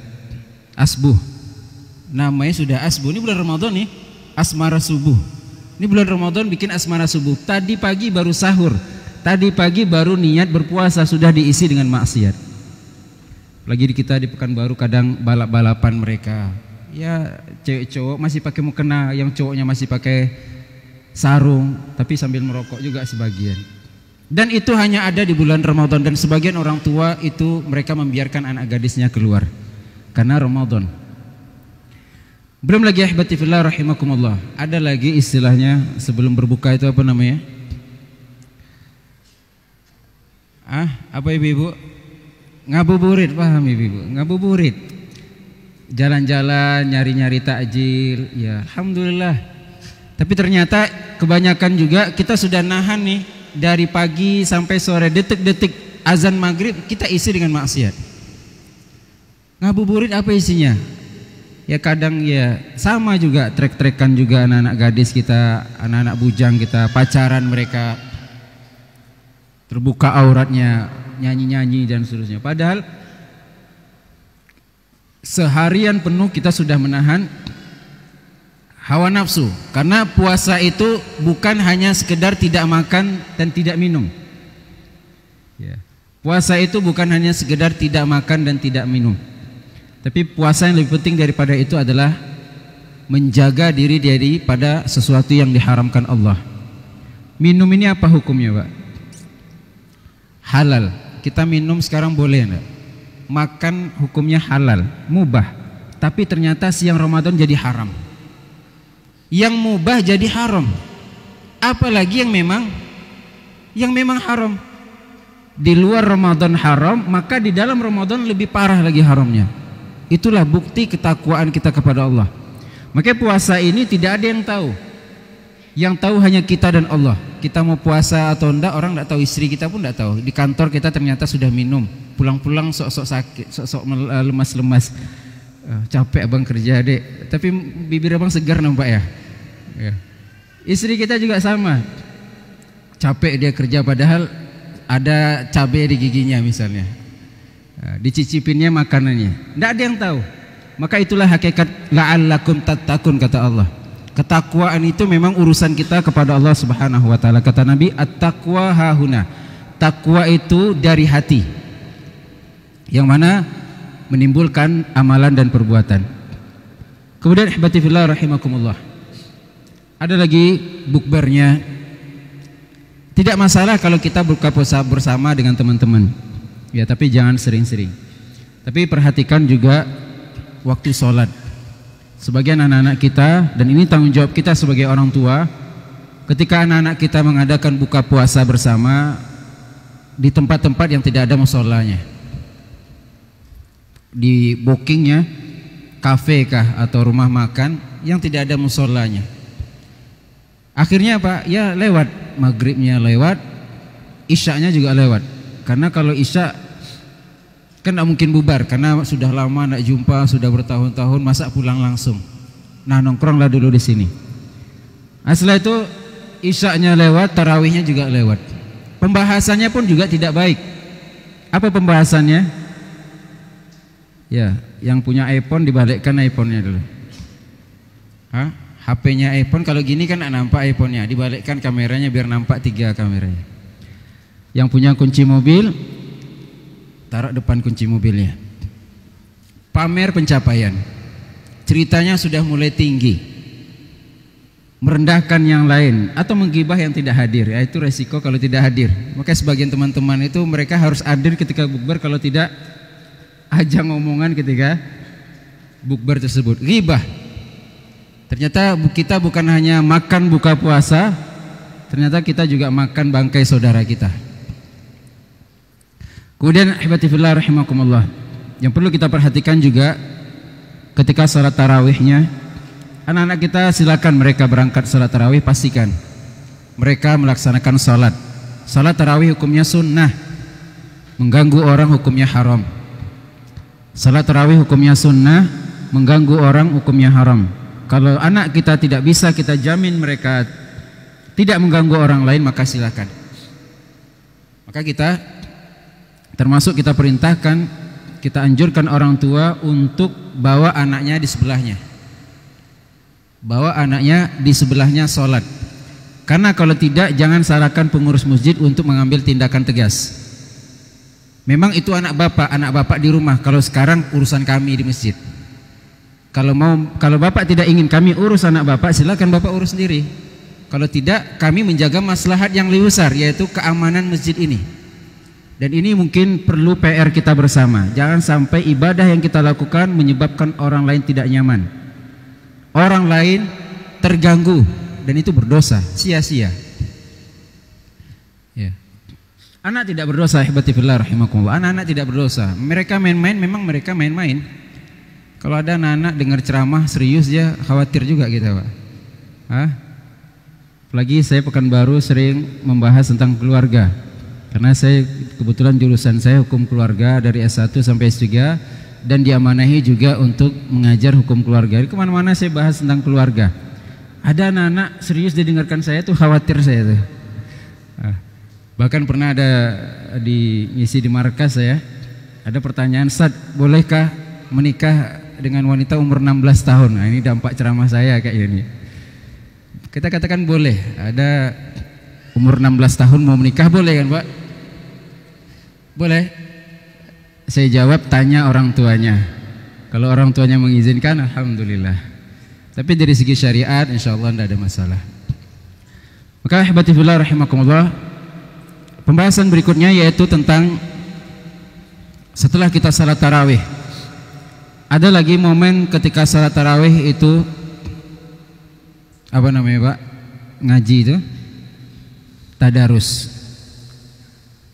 Asbuh. Namanya sudah asbuh. Ini bulan Ramadan nih, asmara subuh. Ini bulan Ramadan bikin asmara subuh. Tadi pagi baru sahur, tadi pagi baru niat berpuasa, sudah diisi dengan maksiat. Lagi kita di Pekanbaru kadang balap-balapan mereka. Ya cewek cowok masih pakai mukena, yang cowoknya masih pakai sarung, tapi sambil merokok juga sebagian. Dan itu hanya ada di bulan Ramadan, dan sebagian orang tua itu mereka membiarkan anak gadisnya keluar karena Ramadan. Belum lagi ahbati fillah rahimakumullah, ada lagi istilahnya sebelum berbuka itu apa namanya? Apa ibu-ibu? Ngabuburit, paham ibu-ibu? Ngabuburit. Jalan-jalan, nyari-nyari takjil, ya alhamdulillah. Tapi ternyata kebanyakan juga kita sudah nahan nih dari pagi sampai sore, detik-detik azan maghrib kita isi dengan maksiat. Ngabuburit apa isinya? Ya kadang ya sama juga, trek-trekan juga anak-anak gadis kita, anak-anak bujang kita, pacaran mereka, terbuka auratnya, nyanyi-nyanyi dan seterusnya. Padahal seharian penuh kita sudah menahan hawa nafsu, karena puasa itu bukan hanya sekedar tidak makan dan tidak minum ya. Puasa itu bukan hanya sekedar tidak makan dan tidak minum, tapi puasa yang lebih penting daripada itu adalah menjaga diri daripada sesuatu yang diharamkan Allah. Minum ini apa hukumnya Pak? Halal. Kita minum sekarang boleh enggak? Makan hukumnya halal, mubah. Tapi ternyata siang Ramadan jadi haram. Yang mubah jadi haram. Apalagi yang memang haram. Di luar Ramadan haram, maka di dalam Ramadan lebih parah lagi haramnya. Itulah bukti ketakwaan kita kepada Allah. Makanya puasa ini tidak ada yang tahu. Yang tahu hanya kita dan Allah. Kita mau puasa atau enggak orang enggak tahu, istri kita pun enggak tahu. Di kantor kita ternyata sudah minum, pulang-pulang sok-sok sakit, sok-sok lemas-lemas. Capek abang kerja dek, tapi bibir abang segar nampak ya. Istri kita juga sama, capek dia kerja padahal ada cabai di giginya misalnya, dicicipinnya makanannya, enggak ada yang tahu. Maka itulah hakikat la'allakum tattaqun kata Allah. Ketakwaan itu memang urusan kita kepada Allah Subhanahu wa taala. Kata Nabi, at-taqwa hahuna. Takwa itu dari hati, yang mana menimbulkan amalan dan perbuatan. Kemudian ihbati fillah rahimakumullah, ada lagi bukbernya. Tidak masalah kalau kita buka puasa bersama dengan teman-teman ya, tapi jangan sering-sering. Tapi perhatikan juga waktu sholat. Sebagian anak-anak kita, dan ini tanggung jawab kita sebagai orang tua, ketika anak-anak kita mengadakan buka puasa bersama di tempat-tempat yang tidak ada musholanya, di bookingnya kafe kah atau rumah makan yang tidak ada musholanya, akhirnya apa? Ya lewat, maghribnya lewat, isyaknya juga lewat. Karena kalau isyak kan tidak mungkin bubar, karena sudah lama tidak jumpa, sudah bertahun-tahun, masa pulang langsung. Nah nongkronglah dulu di sini. Nah, setelah itu isyaknya lewat, tarawihnya juga lewat. Pembahasannya pun juga tidak baik. Apa pembahasannya? Ya, yang punya iPhone dibalikkan iPhone-nya dulu. HP-nya iPhone kalau gini kan tidak nampak iPhone-nya, dibalikkan kameranya biar nampak 3 kameranya. Yang punya kunci mobil, taruh depan kunci mobilnya. Pamer pencapaian, ceritanya sudah mulai tinggi, merendahkan yang lain atau menggibah yang tidak hadir. Ya, itu resiko kalau tidak hadir. Maka sebagian teman-teman itu mereka harus hadir ketika bukber, kalau tidak ajang omongan ketika bukber tersebut. Ghibah, Ternyata kita bukan hanya makan buka puasa, ternyata kita juga makan bangkai saudara kita. Kemudian ahibati fillah rahimakumullah, yang perlu kita perhatikan juga ketika salat tarawihnya, anak-anak kita silakan mereka berangkat salat tarawih, pastikan mereka melaksanakan salat. Salat tarawih hukumnya sunnah, mengganggu orang hukumnya haram. Salat tarawih hukumnya sunnah, mengganggu orang hukumnya haram. Kalau anak kita tidak bisa kita jamin mereka tidak mengganggu orang lain, maka silakan. Maka kita termasuk kita perintahkan, kita anjurkan orang tua untuk bawa anaknya di sebelahnya. Bawa anaknya di sebelahnya sholat. Karena kalau tidak, jangan salahkan pengurus masjid untuk mengambil tindakan tegas. Memang itu anak bapak di rumah. Kalau sekarang urusan kami di masjid. Kalau bapak tidak ingin kami urus anak bapak, silakan bapak urus sendiri. Kalau tidak, kami menjaga maslahat yang lebih besar, yaitu keamanan masjid ini. Dan ini mungkin perlu PR kita bersama. Jangan sampai ibadah yang kita lakukan menyebabkan orang lain tidak nyaman, orang lain terganggu, dan itu berdosa, sia-sia. Ya. Anak tidak berdosa, ihbati fillah rahimakumullah. Anak-anak tidak berdosa. Mereka main-main, memang mereka main-main. Kalau ada anak-anak dengar ceramah serius, dia khawatir juga kita, Pak. Apalagi saya Pekanbaru sering membahas tentang keluarga. Karena saya kebetulan jurusan saya hukum keluarga dari S1 sampai S3, dan diamanahi juga untuk mengajar hukum keluarga. Di kemana-mana saya bahas tentang keluarga. Ada anak-anak serius didengarkan saya tuh khawatir saya tuh. Bahkan pernah ada di ngisi di markas saya, ada pertanyaan, "Ustaz, bolehkah menikah dengan wanita umur 16 tahun?" Nah, ini dampak ceramah saya kayak ini. Kita katakan boleh. Ada umur 16 tahun mau menikah, boleh kan Pak? Boleh. Saya jawab, tanya orang tuanya. Kalau orang tuanya mengizinkan, alhamdulillah. Tapi dari segi syariat, insya Allah tidak ada masalah. Maka ahibati fillah rahimakumullah, pembahasan berikutnya yaitu tentang setelah kita salat tarawih. Ada lagi momen ketika salat tarawih itu apa namanya Pak? Ngaji itu tadarus.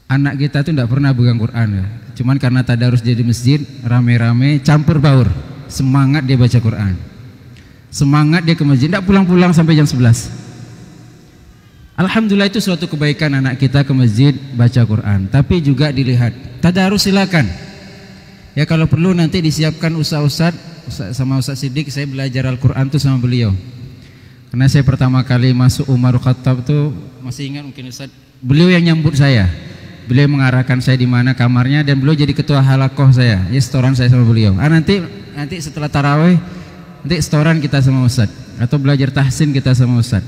Anak kita tuh tidak pernah pegang Quran ya. Cuman karena tadarus dia di masjid, rame-rame campur baur, semangat dia baca Quran, semangat dia ke masjid, tidak pulang-pulang sampai jam 11. Alhamdulillah, itu suatu kebaikan anak kita ke masjid baca Quran. Tapi juga dilihat tadarus, silakan ya, kalau perlu nanti disiapkan ustaz sama Ustaz Siddiq. Saya belajar Al-Quran tuh sama beliau. Karena saya pertama kali masuk Umar Khattab tuh, masih ingat mungkin Ustaz, beliau yang nyambut saya. Beliau mengarahkan saya di mana kamarnya, dan beliau jadi ketua halakoh saya. Ya, setoran saya sama beliau. Nanti setelah tarawih, nanti setoran kita sama Ustaz, atau belajar tahsin kita sama Ustaz.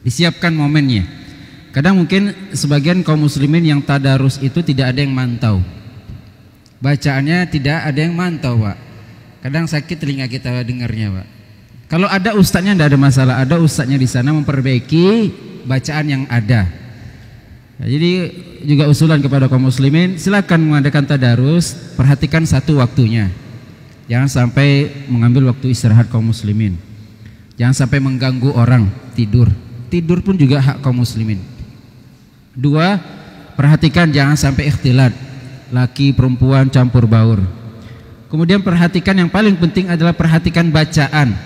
Disiapkan momennya. Kadang mungkin sebagian kaum muslimin yang tadarus itu tidak ada yang mantau. Bacaannya tidak ada yang mantau, Pak. Kadang sakit telinga kita dengarnya, Pak. Kalau ada ustaznya tidak ada masalah. Ada ustaznya di sana memperbaiki bacaan yang ada. Ya, jadi juga usulan kepada kaum muslimin, silakan mengadakan tadarus, perhatikan satu waktunya. Jangan sampai mengambil waktu istirahat kaum muslimin. Jangan sampai mengganggu orang tidur. Tidur pun juga hak kaum muslimin. 2, perhatikan jangan sampai ikhtilat, laki perempuan campur baur. Kemudian perhatikan, yang paling penting adalah perhatikan bacaan.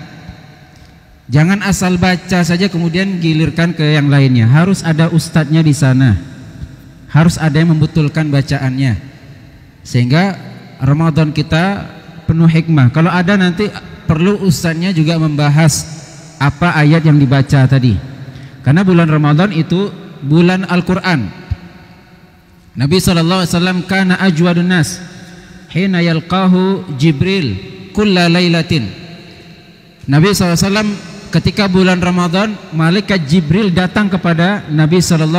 Jangan asal baca saja kemudian gilirkan ke yang lainnya. Harus ada ustadznya di sana. Harus ada yang membetulkan bacaannya. Sehingga Ramadan kita penuh hikmah. Kalau ada nanti perlu ustadznya juga membahas apa ayat yang dibaca tadi. Karena bulan Ramadan itu bulan Al-Quran. Nabi SAW kana ajwadun nas hina yalqahu Jibril kulla laylatin. Nabi SAW ketika bulan Ramadan, malaikat Jibril datang kepada Nabi SAW,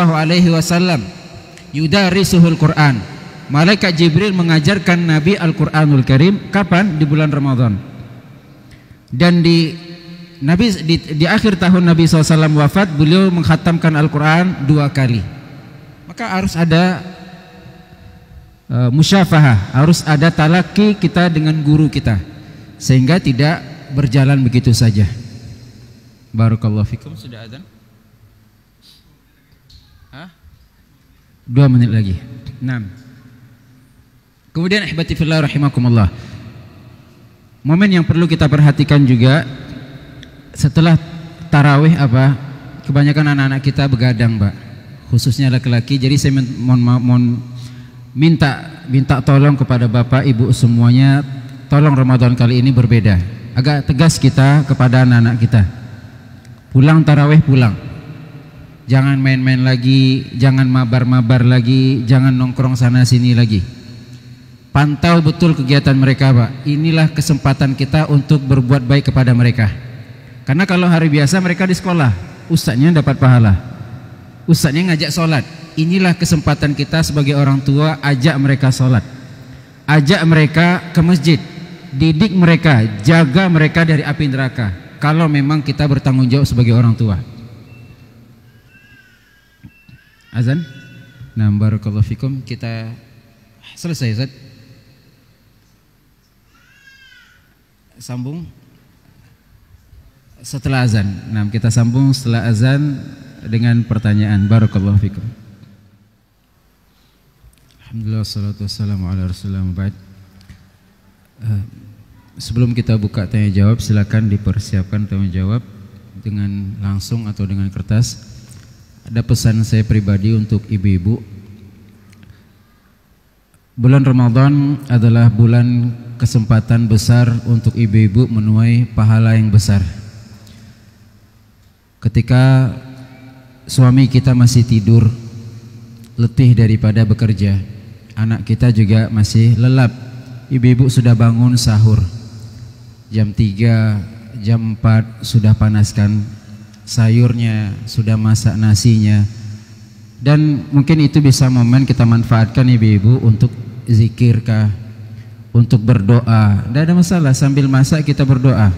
yudarisuhul Quran. Malaikat Jibril mengajarkan Nabi Al-Quranul Karim. Kapan? Di bulan Ramadan. Dan di akhir tahun Nabi SAW wafat, beliau mengkhatamkan Al-Quran 2 kali. Maka harus ada musyafahah, harus ada talaki kita dengan guru kita, sehingga tidak berjalan begitu saja. Barakallahu fikum. Sudah azan? 2 menit lagi. 6. Kemudian ihbati fillah rahimakumullah. Momen yang perlu kita perhatikan juga setelah tarawih apa? Kebanyakan anak-anak kita begadang, Pak. Khususnya laki-laki. Jadi saya minta tolong kepada Bapak Ibu semuanya, tolong Ramadan kali ini berbeda. Agak tegas kita kepada anak-anak kita. Pulang tarawih pulang. Jangan main-main lagi, jangan mabar-mabar lagi, jangan nongkrong sana sini lagi. Pantau betul kegiatan mereka, Pak. Inilah kesempatan kita untuk berbuat baik kepada mereka. Karena kalau hari biasa mereka di sekolah, ustadznya dapat pahala, ustadznya ngajak sholat. Inilah kesempatan kita sebagai orang tua, ajak mereka sholat, ajak mereka ke masjid, didik mereka, jaga mereka dari api neraka. Kalau memang kita bertanggung jawab sebagai orang tua. Azan. Nah, barakallahu fikum. Kita selesai, Ustaz. Sambung setelah azan. Nah, kita sambung setelah azan dengan pertanyaan. Barakallahu fikum. Alhamdulillah, salatu wassalamu ala rasulillah. Sebelum kita buka tanya jawab, silakan dipersiapkan tanya jawab dengan langsung atau dengan kertas. Ada pesan saya pribadi untuk ibu-ibu. Bulan Ramadan adalah bulan kesempatan besar untuk ibu-ibu menuai pahala yang besar. Ketika suami kita masih tidur, letih daripada bekerja, anak kita juga masih lelap, ibu-ibu sudah bangun sahur, jam 3, jam 4 sudah panaskan sayurnya, sudah masak nasinya. Dan mungkin itu bisa momen kita manfaatkan ibu-ibu untuk zikirkah, untuk berdoa. Tidak ada masalah, sambil masak kita berdoa,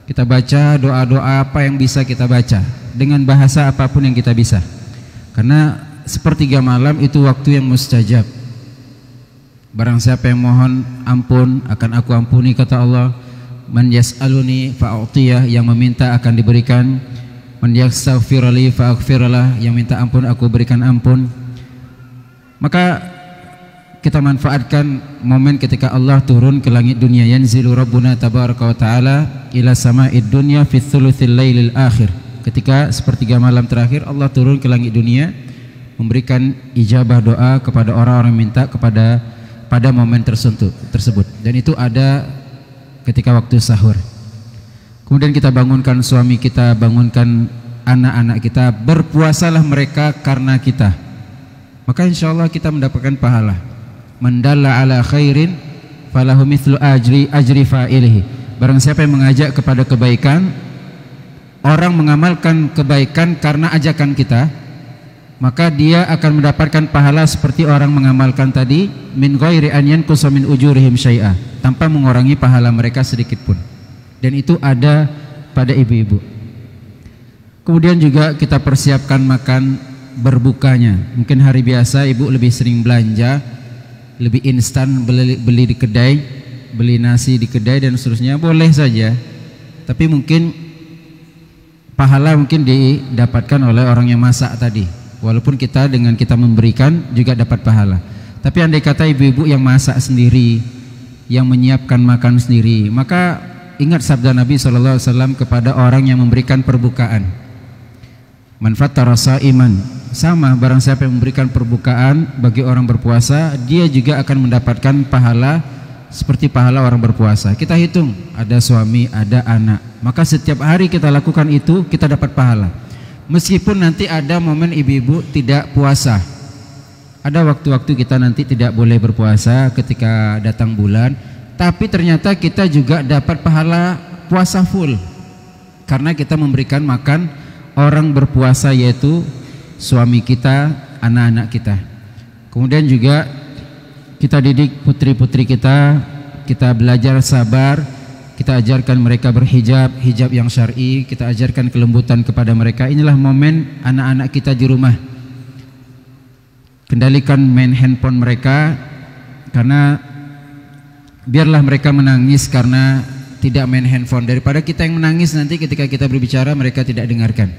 kita baca doa-doa apa yang bisa kita baca dengan bahasa apapun yang kita bisa. Karena sepertiga malam itu waktu yang mustajab. Barang siapa yang mohon ampun akan aku ampuni, kata Allah. Man yas'aluni fa'utiyah, yang meminta akan diberikan. Man yastaghfirli fa'aghfirlah, yang minta ampun aku berikan ampun. Maka kita manfaatkan momen ketika Allah turun ke langit dunia. Yanzilu Rabbuna tabaraka wa ta'ala ila sama'id dunya fi thuluthil lailil akhir. Ketika sepertiga malam terakhir Allah turun ke langit dunia memberikan ijabah doa kepada orang-orang minta pada momen tersebut. Dan itu ada ketika waktu sahur. Kemudian kita bangunkan suami kita, bangunkan anak-anak kita, berpuasalah mereka karena kita. Maka insya Allah kita mendapatkan pahala. Mandalla ala khairin falahu mithlu ajri fa'ilihi. Barang siapa yang mengajak kepada kebaikan, orang mengamalkan kebaikan karena ajakan kita, maka dia akan mendapatkan pahala seperti orang mengamalkan tadi, min ghairi an yanqusa min ujurihim syai'a, tanpa mengurangi pahala mereka sedikit pun. Dan itu ada pada ibu-ibu. Kemudian juga kita persiapkan makan berbukanya. Mungkin hari biasa ibu lebih sering belanja, lebih instan, beli di kedai, beli nasi di kedai dan seterusnya, boleh saja. Tapi mungkin pahala mungkin didapatkan oleh orang yang masak tadi. Walaupun kita dengan kita memberikan juga dapat pahala. Tapi andai kata ibu-ibu yang masak sendiri, yang menyiapkan makan sendiri, maka ingat sabda Nabi SAW kepada orang yang memberikan perbukaan. Man fattara sha'iman, sama barang siapa yang memberikan perbukaan bagi orang berpuasa, dia juga akan mendapatkan pahala seperti pahala orang berpuasa. Kita hitung, ada suami, ada anak, maka setiap hari kita lakukan itu, kita dapat pahala. Meskipun nanti ada momen ibu-ibu tidak puasa, ada waktu-waktu kita nanti tidak boleh berpuasa ketika datang bulan, tapi ternyata kita juga dapat pahala puasa full karena kita memberikan makan orang berpuasa, yaitu suami kita, anak-anak kita. Kemudian juga kita didik putri-putri kita, kita belajar sabar, kita ajarkan mereka berhijab, hijab yang syar'i, kita ajarkan kelembutan kepada mereka. Inilah momen anak-anak kita di rumah. Kendalikan main handphone mereka, karena biarlah mereka menangis karena tidak main handphone, daripada kita yang menangis nanti ketika kita berbicara mereka tidak dengarkan.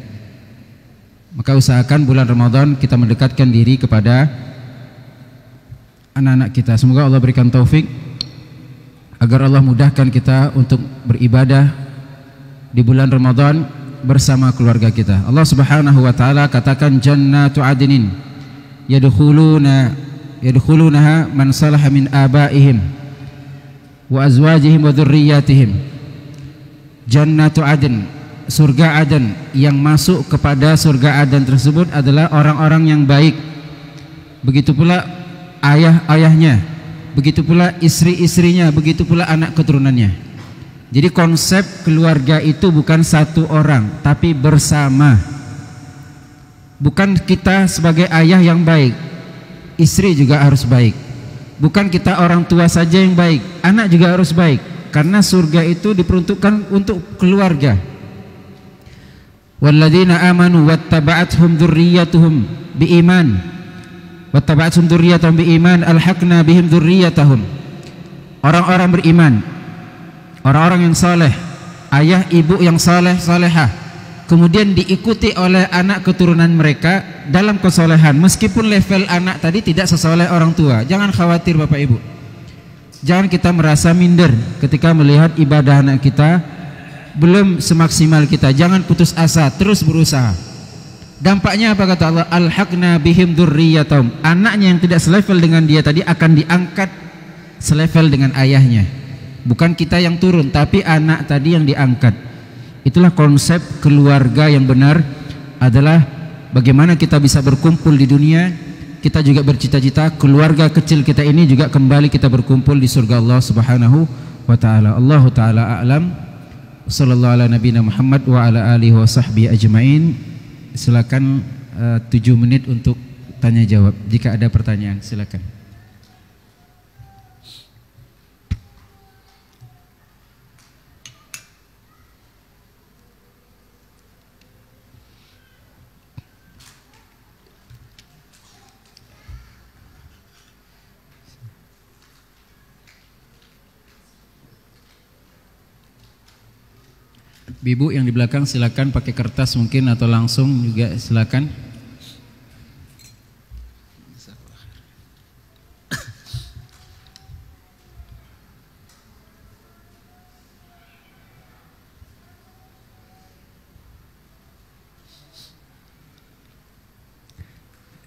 Maka usahakan bulan Ramadan kita mendekatkan diri kepada anak-anak kita. Semoga Allah berikan taufik agar Allah mudahkan kita untuk beribadah di bulan Ramadan bersama keluarga kita. Allah Subhanahu wa taala katakan jannatu adnin yadkhulunaha man salaha min abaihim wa azwajihim wa dzurriyyatihim. Jannatu adn, surga Aden, yang masuk kepada surga Aden tersebut adalah orang-orang yang baik. Begitu pula ayah-ayahnya, begitu pula istri-istrinya, begitu pula anak keturunannya. Jadi konsep keluarga itu bukan satu orang, tapi bersama. Bukan kita sebagai ayah yang baik, istri juga harus baik. Bukan kita orang tua saja yang baik, anak juga harus baik. Karena surga itu diperuntukkan untuk keluarga. Walladzina amanu wattaba'athum dzurriyyatuhum biiman wattaba'athum dzurriyyatuhum biiman alhaqna bihim dzurriyyatahum. Orang-orang beriman, orang-orang yang saleh, ayah ibu yang saleh salehah, kemudian diikuti oleh anak keturunan mereka dalam kesolehan, meskipun level anak tadi tidak sesoleh orang tua. Jangan khawatir Bapak Ibu, jangan kita merasa minder ketika melihat ibadah anak kita belum semaksimal kita. Jangan putus asa, terus berusaha. Dampaknya apa kata Allah? Alhaqna bihim dzurriyyatahum. Anaknya yang tidak selevel dengan dia tadi akan diangkat selevel dengan ayahnya. Bukan kita yang turun, tapi anak tadi yang diangkat. Itulah konsep keluarga yang benar, adalah bagaimana kita bisa berkumpul di dunia. Kita juga bercita-cita keluarga kecil kita ini juga kembali kita berkumpul di surga Allah Subhanahu wa taala. Allahu taala a'lam. Sallallahu ala nabiyina Muhammad wa ala alihi wa sahbihi ajmain. Silakan 7 menit untuk tanya jawab. Jika ada pertanyaan silakan. Ibu yang di belakang silakan pakai kertas mungkin atau langsung juga silakan.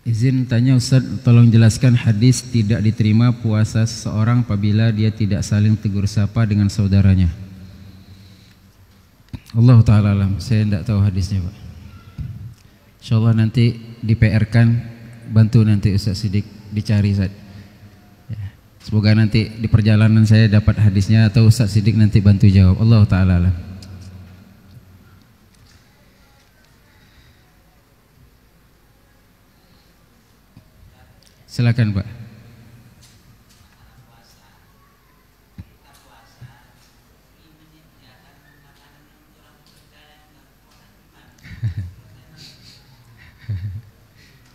Izin tanya Ustaz, tolong jelaskan hadis tidak diterima puasa seseorang apabila dia tidak saling tegur sapa dengan saudaranya. Allah ta'ala alam, saya tidak tahu hadisnya Pak. InsyaAllah nanti di PR-kan, bantu nanti Ustaz Siddiq dicari Ustaz. Ya, semoga nanti di perjalanan saya dapat hadisnya atau Ustaz Siddiq nanti bantu jawab. Allah ta'ala alam. Silakan Pak.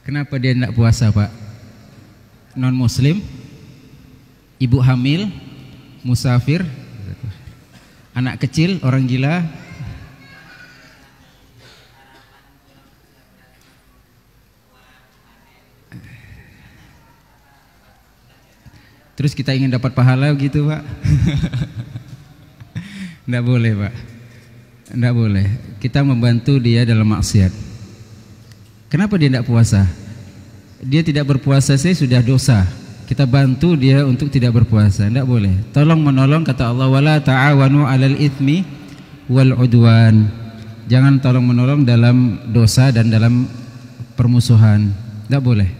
Kenapa dia tidak puasa Pak? Non muslim, ibu hamil, musafir, anak kecil, orang gila. Terus kita ingin dapat pahala gitu Pak? Tidak boleh Pak, tidak boleh. Kita membantu dia dalam maksiat. Kenapa dia tidak puasa? Dia tidak berpuasa saya sudah dosa. Kita bantu dia untuk tidak berpuasa. Tidak boleh. Tolong menolong, kata Allah, wala ta'awanu 'alal itsmi wal 'udwan. Jangan tolong menolong dalam dosa dan dalam permusuhan. Tidak boleh.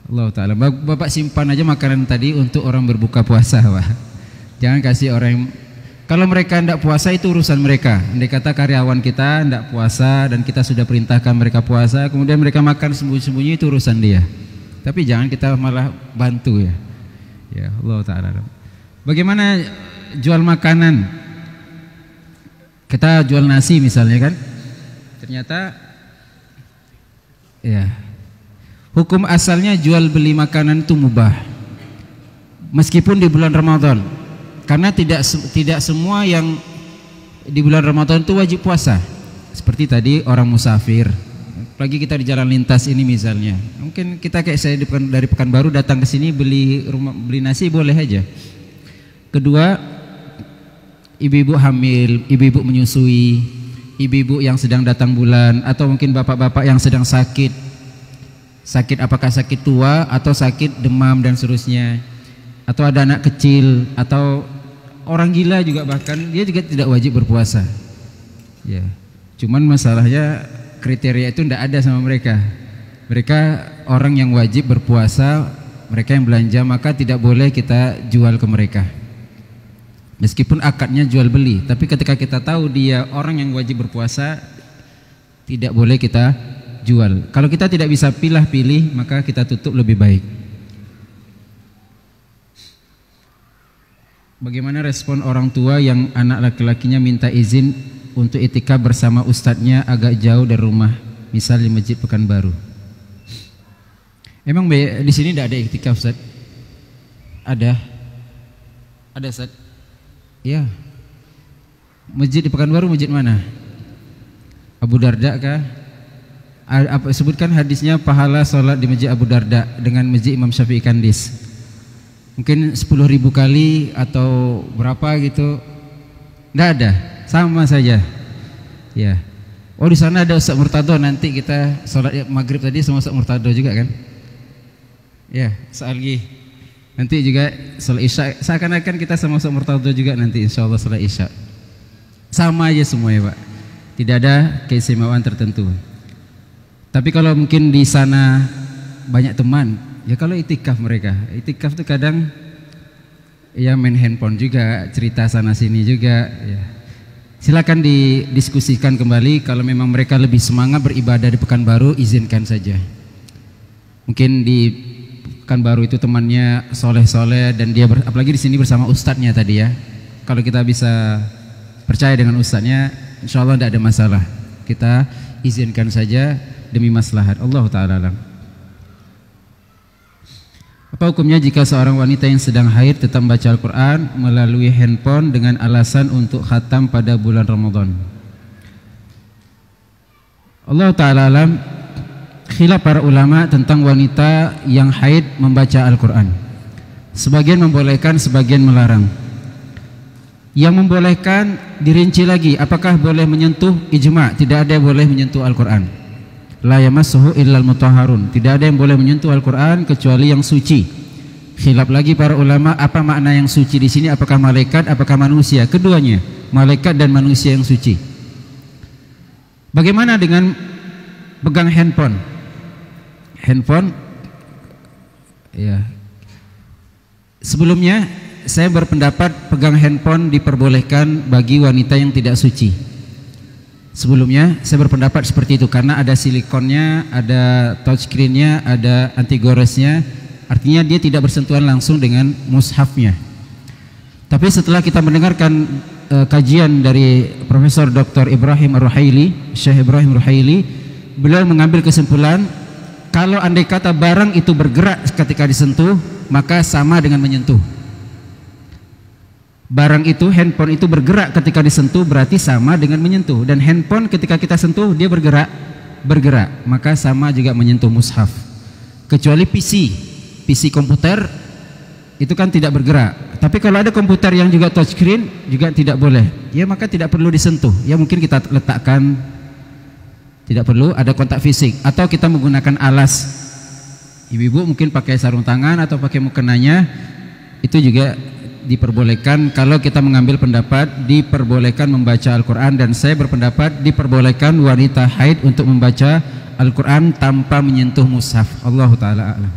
Allah Ta'ala. Bapak simpan aja makanan tadi untuk orang berbuka puasa Pak. Jangan kasih orang yang, kalau mereka tidak puasa itu urusan mereka. Andai kata karyawan kita tidak puasa dan kita sudah perintahkan mereka puasa, kemudian mereka makan sembunyi-sembunyi, itu urusan dia. Tapi jangan kita malah bantu ya. Ya Allah Ta'ala. Bagaimana jual makanan? Kita jual nasi misalnya kan, ternyata ya hukum asalnya jual beli makanan itu mubah, meskipun di bulan Ramadan. Karena tidak semua yang di bulan Ramadan itu wajib puasa. Seperti tadi orang musafir, apalagi kita di jalan lintas ini misalnya. Mungkin kita kayak saya dari Pekanbaru datang ke sini beli nasi boleh aja. Kedua, ibu-ibu hamil, ibu-ibu menyusui, ibu-ibu yang sedang datang bulan, atau mungkin bapak-bapak yang sedang sakit. Sakit apakah sakit tua atau sakit demam dan seterusnya. Atau ada anak kecil atau orang gila juga, bahkan dia juga tidak wajib berpuasa. Ya. Cuman masalahnya kriteria itu tidak ada sama mereka. Mereka orang yang wajib berpuasa, mereka yang belanja, maka tidak boleh kita jual ke mereka. Meskipun akadnya jual beli, tapi ketika kita tahu dia orang yang wajib berpuasa, tidak boleh kita jual. Kalau kita tidak bisa pilih-pilih, maka kita tutup lebih baik. Bagaimana respon orang tua yang anak laki-lakinya minta izin untuk itikaf bersama ustadznya agak jauh dari rumah, misal di Masjid Pekanbaru? Emang di sini tidak ada itikaf, Ustaz? Ada Ustaz? Ya. Masjid di Pekanbaru masjid mana? Abu Darda kah? Sebutkan hadisnya pahala sholat di Masjid Abu Darda dengan Masjid Imam Syafi'i Kandis. Mungkin 10.000 kali atau berapa gitu. Tidak ada, sama saja. Ya. Oh, di sana ada Ustaz Murtado, nanti kita sholat maghrib tadi sama Ustaz Murtado juga kan? Ya, Sa'algi. Nanti juga sholat isya, seakan-akan kita sama Ustaz Murtado juga nanti insyaallah sholat isya. Sama aja semua ya Pak. Tidak ada keistimewaan tertentu. Tapi kalau mungkin di sana banyak teman, ya kalau itikaf mereka, itikaf tuh kadang ya main handphone juga, cerita sana sini juga. Ya. Silakan didiskusikan kembali. Kalau memang mereka lebih semangat beribadah di Pekanbaru, izinkan saja. Mungkin di Pekanbaru itu temannya soleh-soleh dan dia apalagi di sini bersama ustadznya tadi ya. Kalau kita bisa percaya dengan ustadznya, insya Allah tidak ada masalah. Kita izinkan saja demi maslahat. Allah Ta'ala alam. Apa hukumnya jika seorang wanita yang sedang haid tetap membaca Al-Quran melalui handphone dengan alasan untuk khatam pada bulan Ramadan? Allah Ta'ala alam. Khilaf para ulama tentang wanita yang haid membaca Al-Quran. Sebagian membolehkan, sebagian melarang. Yang membolehkan dirinci lagi, apakah boleh menyentuh? Ijma', tidak ada yang boleh menyentuh Al-Quran. La yamassuhu illal mutahharun, tidak ada yang boleh menyentuh Al-Quran kecuali yang suci. Khilaf lagi para ulama, apa makna yang suci di sini? Apakah malaikat, apakah manusia? Keduanya, malaikat dan manusia yang suci. Bagaimana dengan pegang handphone? Handphone, ya. Sebelumnya saya berpendapat pegang handphone diperbolehkan bagi wanita yang tidak suci. Sebelumnya saya berpendapat seperti itu karena ada silikonnya, ada touchscreennya, ada anti goresnya. Artinya dia tidak bersentuhan langsung dengan mushafnya. Tapi setelah kita mendengarkan kajian dari Profesor Dr. Ibrahim Ar-Ruhaili, Syekh Ibrahim Ar-Ruhaili, beliau mengambil kesimpulan kalau andai kata barang itu bergerak ketika disentuh, maka sama dengan menyentuh. Barang itu, handphone itu bergerak ketika disentuh berarti sama dengan menyentuh. Dan handphone ketika kita sentuh dia bergerak, maka sama juga menyentuh mushaf. Kecuali PC komputer itu kan tidak bergerak. Tapi kalau ada komputer yang juga touchscreen juga tidak boleh. Ya maka tidak perlu disentuh. Ya mungkin kita letakkan, tidak perlu ada kontak fisik. Atau kita menggunakan alas. Ibu-ibu mungkin pakai sarung tangan atau pakai mukenanya, itu juga diperbolehkan. Kalau kita mengambil pendapat diperbolehkan membaca Al-Quran, dan saya berpendapat diperbolehkan wanita haid untuk membaca Al-Quran tanpa menyentuh mushaf. Allah Ta'ala a'lam.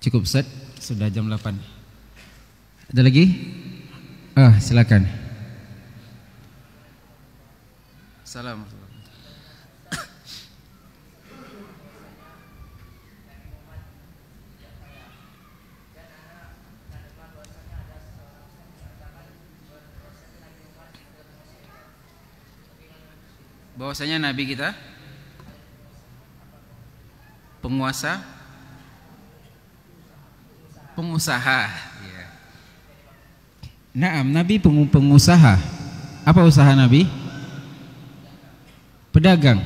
Cukup Ustaz, sudah jam 8. Ada lagi? Silakan. Salam. Bahwasanya Nabi kita penguasa pengusaha. Ya. Naam, Nabi pengusaha. Apa usaha Nabi? Pedagang.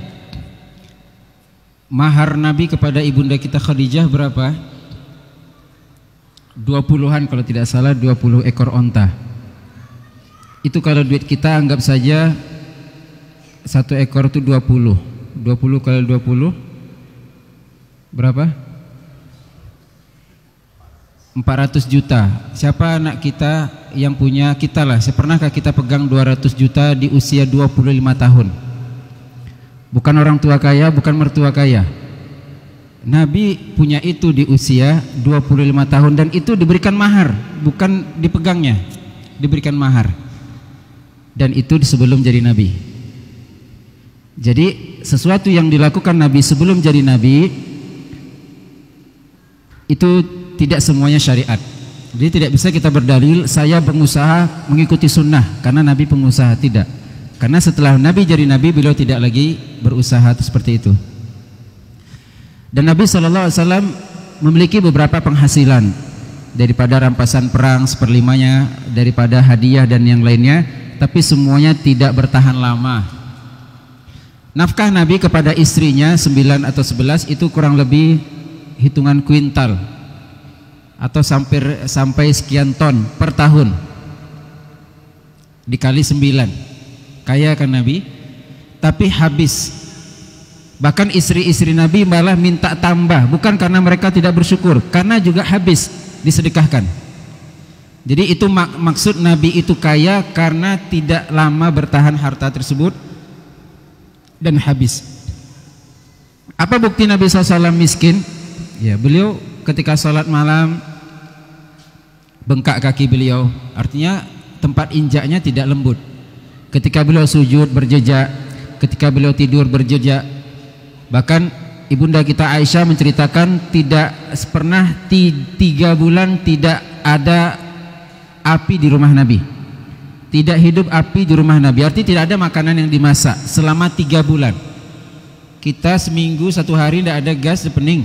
Mahar Nabi kepada ibunda kita Khadijah berapa? 20-an kalau tidak salah, 20 ekor onta. Itu kalau duit kita anggap saja 1 ekor itu 20. 20 kali 20 berapa? 400 juta. Siapa anak kita yang punya kita lah? Pernahkah kita pegang 200 juta di usia 25 tahun? Bukan orang tua kaya, bukan mertua kaya. Nabi punya itu di usia 25 tahun dan itu diberikan mahar, bukan dipegangnya, diberikan mahar. Dan itu sebelum jadi Nabi. Jadi sesuatu yang dilakukan Nabi sebelum jadi Nabi itu tidak semuanya syariat. Jadi tidak bisa kita berdalil saya pengusaha mengikuti sunnah karena Nabi pengusaha, tidak. Karena setelah Nabi jadi Nabi beliau tidak lagi berusaha seperti itu. Dan Nabi SAW memiliki beberapa penghasilan daripada rampasan perang seperlimanya, daripada hadiah dan yang lainnya, tapi semuanya tidak bertahan lama. Nafkah Nabi kepada istrinya 9 atau 11 itu kurang lebih hitungan kuintal atau sampai sekian ton per tahun dikali 9. Kaya kan Nabi, tapi habis. Bahkan istri-istri Nabi malah minta tambah, bukan karena mereka tidak bersyukur, karena juga habis disedekahkan. Jadi itu maksud Nabi itu kaya karena tidak lama bertahan harta tersebut dan habis. Apa bukti Nabi SAW miskin? Ya, beliau ketika sholat malam bengkak kaki beliau, artinya tempat injaknya tidak lembut. Ketika beliau sujud berjejak, ketika beliau tidur berjejak. Bahkan ibunda kita Aisyah menceritakan tidak pernah 3 bulan tidak ada api di rumah Nabi. Tidak hidup api di rumah Nabi, artinya tidak ada makanan yang dimasak selama 3 bulan. Kita seminggu 1 hari tidak ada gas pening.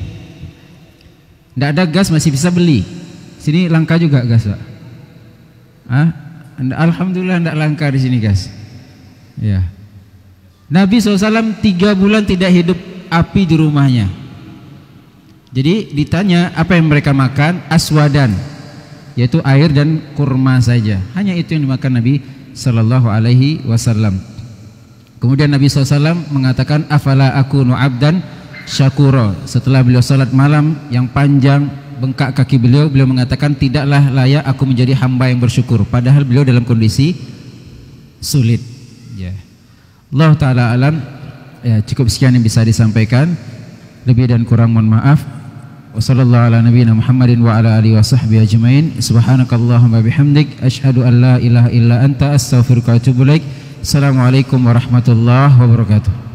Tidak ada gas masih bisa beli. Sini langka juga gas, Pak. Alhamdulillah tidak langka di sini gas. Ya. Nabi SAW 3 bulan tidak hidup api di rumahnya. Jadi ditanya apa yang mereka makan, aswadan, yaitu air dan kurma saja. Hanya itu yang dimakan Nabi Sallallahu Alaihi Wasallam. Kemudian Nabi SAW mengatakan, afala akunu abdan syakura. Setelah beliau salat malam yang panjang, bengkak kaki beliau mengatakan, tidaklah layak aku menjadi hamba yang bersyukur. Padahal beliau dalam kondisi sulit. Ya. Allah Ta'ala alam. Ya, cukup sekian yang bisa disampaikan. Lebih dan kurang mohon maaf. Wassallallahu ala nabiyina Muhammadin wa ala alihi wa sahbihi ajmain. Subhanakallahumma bihamdik asyhadu an la ilaha illa anta astaghfiruka wa atubu ilaik. Assalamualaikum warahmatullahi wabarakatuh.